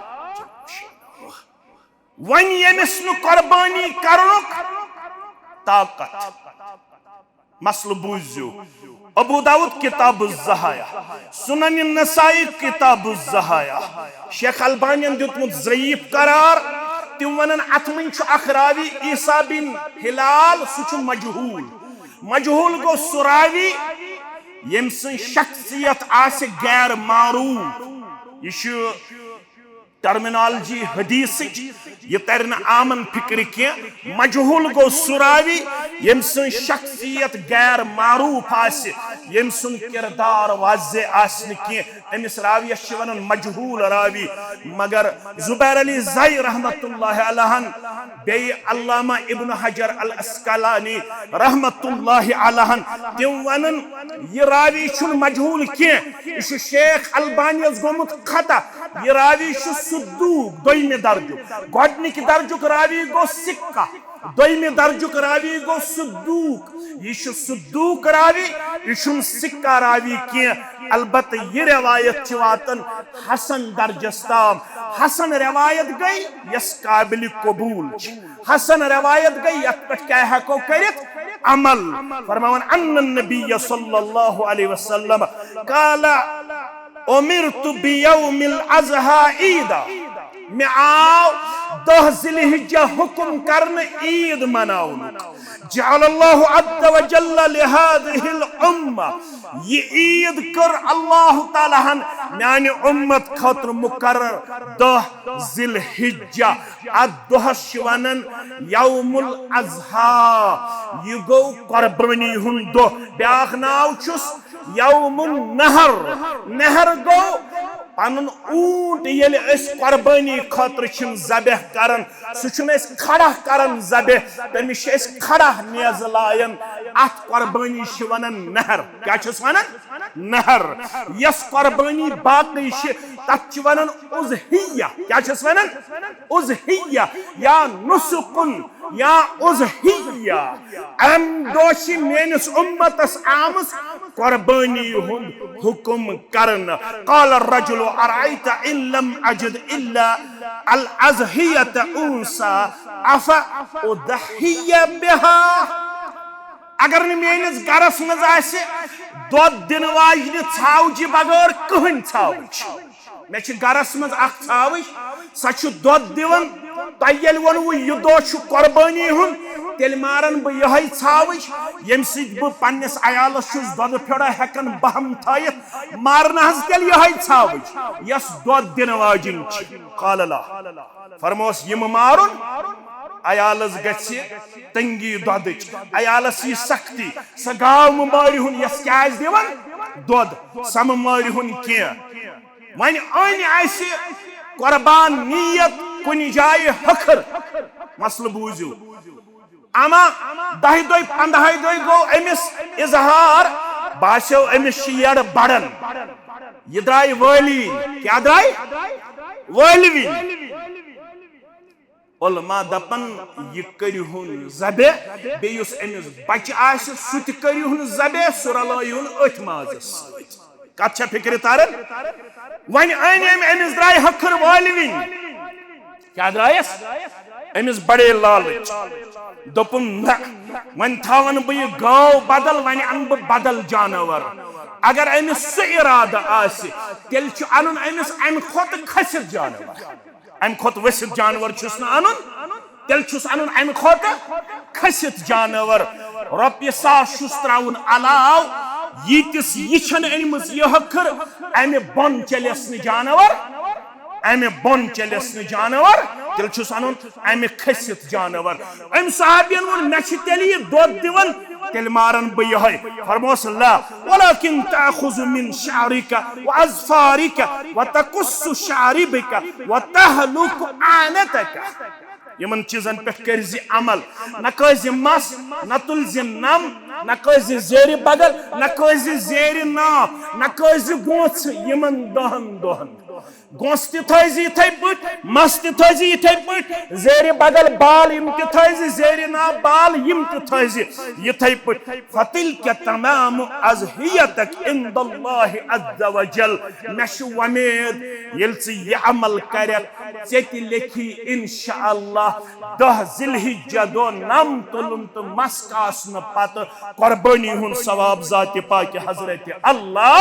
वन यमिस नु कुर्बानी करनुक ताकत मसल बूझो अबू दाऊद किताब ज़हाया सुनन नसाई किताब ज़हाया शेख अलबानियन दितमुत ज़ईफ करार तिम वनन अतमन छु अखरावी ईसा बिन हिलाल सुछु मजहूल गो सुरावी यमसन शख्सियत आसे गैर मारूफ यह टर्मिनोलॉजी हदीस यह तर न आमन फिक्र के मजहूल गो सुरावी यमसन शख्सियत गैर मारूफ आसे यमसन किरदार वाज़े आसन के अमिस रावियस वन मजहूल रावी मगर जुबैर अली ज़ई रहमतुल्लाह अलैहि बे अल्लामा इब्न हजर अल अस्कलानी रहमतुल्लाह अलैहि तिम वनन यह रावी छुन मजहूल के यह शेख अलबानी गोमुत खता यह रावी सुद्दूक दोइमे दर्जुक गोडनिक दर्जुक रावी गो सिक्का दोइमे दर्जुक रावी गो सुद्दूक यह सुद्दूक रावी यह सिक्का रावी के अलबत यह रवायत वातन हसन दर्जस ताम हसन रवायत गई यस काबिल कबूल हसन रवायत गई यत पे क्या हको करित अमल फरमान अन्न नबी सल्लल्लाहु अलैहि वसल्लम काला उमिरतु बियौमिल अज़हा ईदा मैं आओ 10 ज़िलहिज्जा हुक्म करने ईद मनाउन जअलल्लाहु अज़्ज़ व जल्ल लिहादिहिल उम्मा ये ईद कर अल्लाह ताला हन म्याने उम्मत खतर मुकर्रर 10 ज़िलहिज्जा अदोहस वनन यौमुल अज़हा ये गो कुर्बानी हुन दो ब्याख नाव छुस यौमुन नहर गो पन ऊंट ये कुर्बानी खतर ज़बह करन सह खड़ा करन ज़बह तमिस खड़ा नेज लायन अत कुर्बानी वनन नहर क्या वनन नहर यस कुर्बानी बाकी तथ वनन उज़हिया क्या वनन उज़हिया या नुसुकुन या उज़हिया अम दोश मेनिस उम्मतस आमस कुर्बानी हुंद हुक्म करन काल रजुल अराइता इन लम अजिद इल्ला अल अज़हियत उनसा अफा उदहिया बिहा अगर न मेनिस गरस मज आसे दोद दिन वाजन छावज बगैर कहन छावज मे गरस मज अख छावज सह दोद दिवन तयल वनव यह दो कुर्बानी हुन तेल मारन बह यह छावज यम सह पन्नस अयालस दोद फेड़ा हेकन बहम थयत मारन हज तेल यह छावज यस दोद दिन वाजिन कालला फरमोस यम मारुन अयालस गछि तंगी दोदच अयालस यह सख्ती स गाव मारि हुन यस क्या दिवन दोद सम मारि हुन के वन अन आसि कुर्बान नीयत कुनि जाय हखर मसल बूझू अमा 10 दोय 15 दोय गो अमिस इजहार बासो अमिस शेड़ बड़न यह द्राय वली क्या द्राय वलवी उलमा दपन यह करिहुन ज़बे बेयुस अमिस बच आसि सुत करिहुन ज़बे सुरलायुन अथ माजस कत फिक्र तारन वन अमिस द्राय हखर वलवी क्या द्रायस अमिस बड़े लालच दोपुन वन थावन बह गाव बदल वन अन बह बदल जानवर अगर अमिस सह इरादा आसि तेल अन अमिस अम खोत खसित जानवर अम खोत वसित जानवर छुस न अन तेल छुस अन अम खोत खसित जानवर रॉपिय 100 छुस त्राउन अलाव यीतिस यह अनिमस यह हखर अमे बोन चलस न जानवर अमे बोन चलस न जानवर तेल छुस अन अमे खसित जानवर अम साहबियन वो मे तेल यह दोद दिवन तेल मारन बह यह फरमोस ला वलाकिन ताखुज़ु मिन शारिका व अज़फारिका व तकुस्सु शारिबिका व तहलुकु आनतका यमन चीजन पे कर्ज अमल न कर्ज मस न तुलज नम न कर्ज जेर बगल न कर्ज जेर नाप न कर्ज गोछ यमन दहन दहन गोस तज इथे पट मस तज इथे पट जेर बगल बाल यम तज जेर नाप बाल यम तज इथे पट फतिल के तमाम अज़हियतक इंदल्लाहि अज़्ज़ व जल मश उम्मीद यल ये अमल कर लेखी इंशाअल्लाह 10 ज़िलहिज्जा दो नम तुलुम तो मस कासन पत कुर्बानी हुन सवाब ज़ात पाक हजरत अल्लाह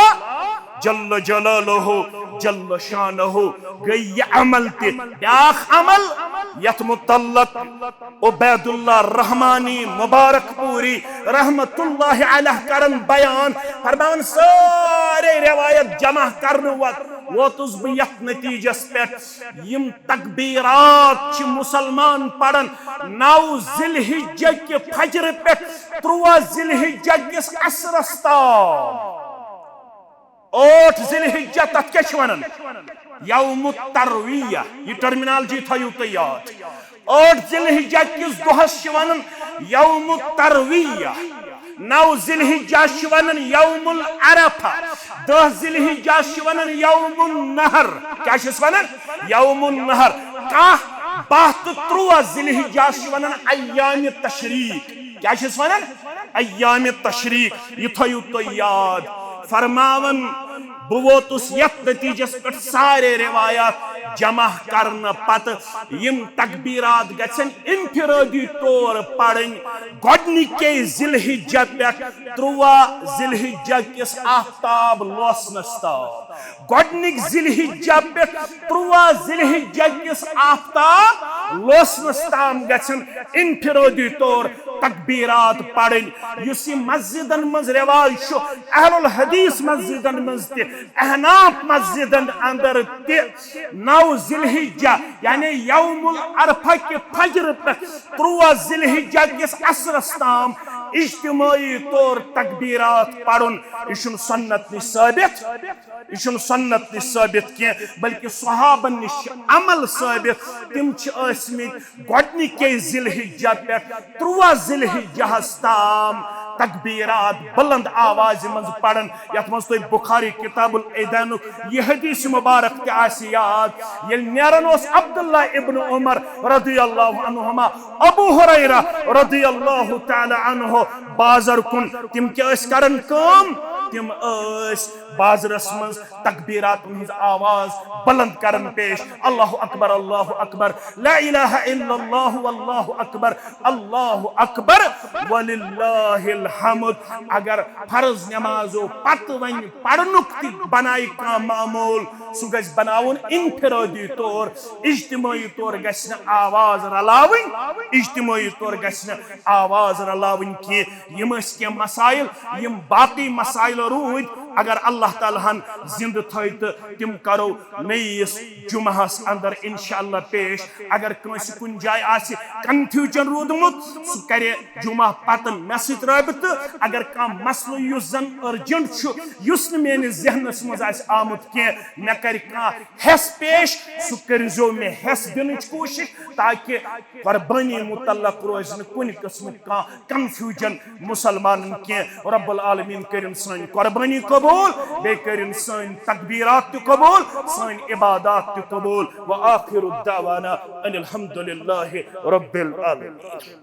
जल्ल जलालहु जल्ल शानहु गई ये अमल ते ब्याख अमल यत मुतल्लक उबैदुल्लाह रहमानी मुबारकपुरी रहमतुल्लाहि अलैह करन बयान फरमान सारे रिवायत जमा करने वक्त वोतुस बह यत नतीजस पे यम तकबीरात मुसलमान पढ़न 9 ज़िलहिज्जा के फजर पे 13 ज़िलहिज्जा किस असरस तक 8 ज़िलहिज्जा तथ क्या वन यौम तरविया ये टर्मिनोलॉजी थयु तो याद 8 ज़िलहिज्जा किस दोहस वन यौम तरविया 9 ज़िलहिज्जा वन यौमुल अरफा 10 ज़िलहिज्जा वन यौमुन नहर क्या वन यौमुन नहर का 13 ज़िलहिज्जा वन अय्याम तशरीक क्या वन अय्याम तशरीक ये थयु तो याद फरमावन बवोतुस यत नतीजस पे सारे रिवायात जमा करने पत यम तकबीरात गसन इंफिरादी तौर पढ़न गोडनिके ज़िलहिज्जा पे 13 ज़िलहिज्जा किस आफ्ताब लोसनस तक गोडनिक ज़िलहिज्जा पे 13 ज़िलहिज्जा किस आफ्ताब लोसनस ताम गसन इंफिरादी तौर तकबीरात पढ़न युस मस्जिदन मज रिवाज शो अहलुल हदीस मस्जिदन मज ते अहनाफ मस्जिदन अंदर ते 9 ज़िलहिज्जा यानी यौमुल अरफा के फजर पे 13 ज़िलहिज्जा किस असरस ताम इज्तिमाई तौर तकबीरात पढ़न इशुन सुन्नत नि साबित के बल्कि सहाबन निश अमल साबित तिम गोडनिके ज़िलहिज्जा पे 13 ज़िलहिज्जा ताम तकबीरात बुलंद आवाज मज पढ़न यत मज तो बुखारी किताबुल ऐदान ये हदीस मुबारक ते आसी याद ये नेरन ओस अब्दुल्लाह इब्न उमर रदियल्लाहु अन्हुमा अबू हुरैरा रदियल्लाहु तआला अन्हु बाजार कुन तिम के करन काम तिम बाजरस मज तकबीरात हज आवाज बुलंद करन पेश अल्लाहु अकबर ला इलाहा इल्लल्लाहु वल्लाहु अकबर वलिल्लाहिल हम्द अगर फर्ज नमाजो पत वन पढ़नुक ति बनाई का मामूल सु गस बनाउन इंफिरादी तौर इज्तिमाई तौर गस न आवाज रलावन इज्तिमाई तौर गस न आवाज रलावन के यम के मसाइल यम बाकी मसाइल रूद अगर अल्लाह ताला हन जिंद थैत तिम करो नईस जुमहस अंदर इंशाअल्लाह पेश अगर कंस कुन जाय आसि कंफ्यूजन रोदमुत सु करे जुमह पतन मैसेज राबित अगर का मसलो युस जन अर्जेंट छु युस न मेन जहनस मज आस आमुत के मे कर का हेस पेश सु करजो मे हेस दिनच कोशिश ताकि कुर्बानी मुतल्लक रोज न कुन किस्म का कंफ्यूजन मुसलमान के रब्बुल आलमीन करिन सन कुर्बानी कबूल बे करिन सन तकबीरात कबूल सन इबादत कबूल व आखिर दावाना अनिल हम्दुलिल्लाहि रब्बिल आलमीन।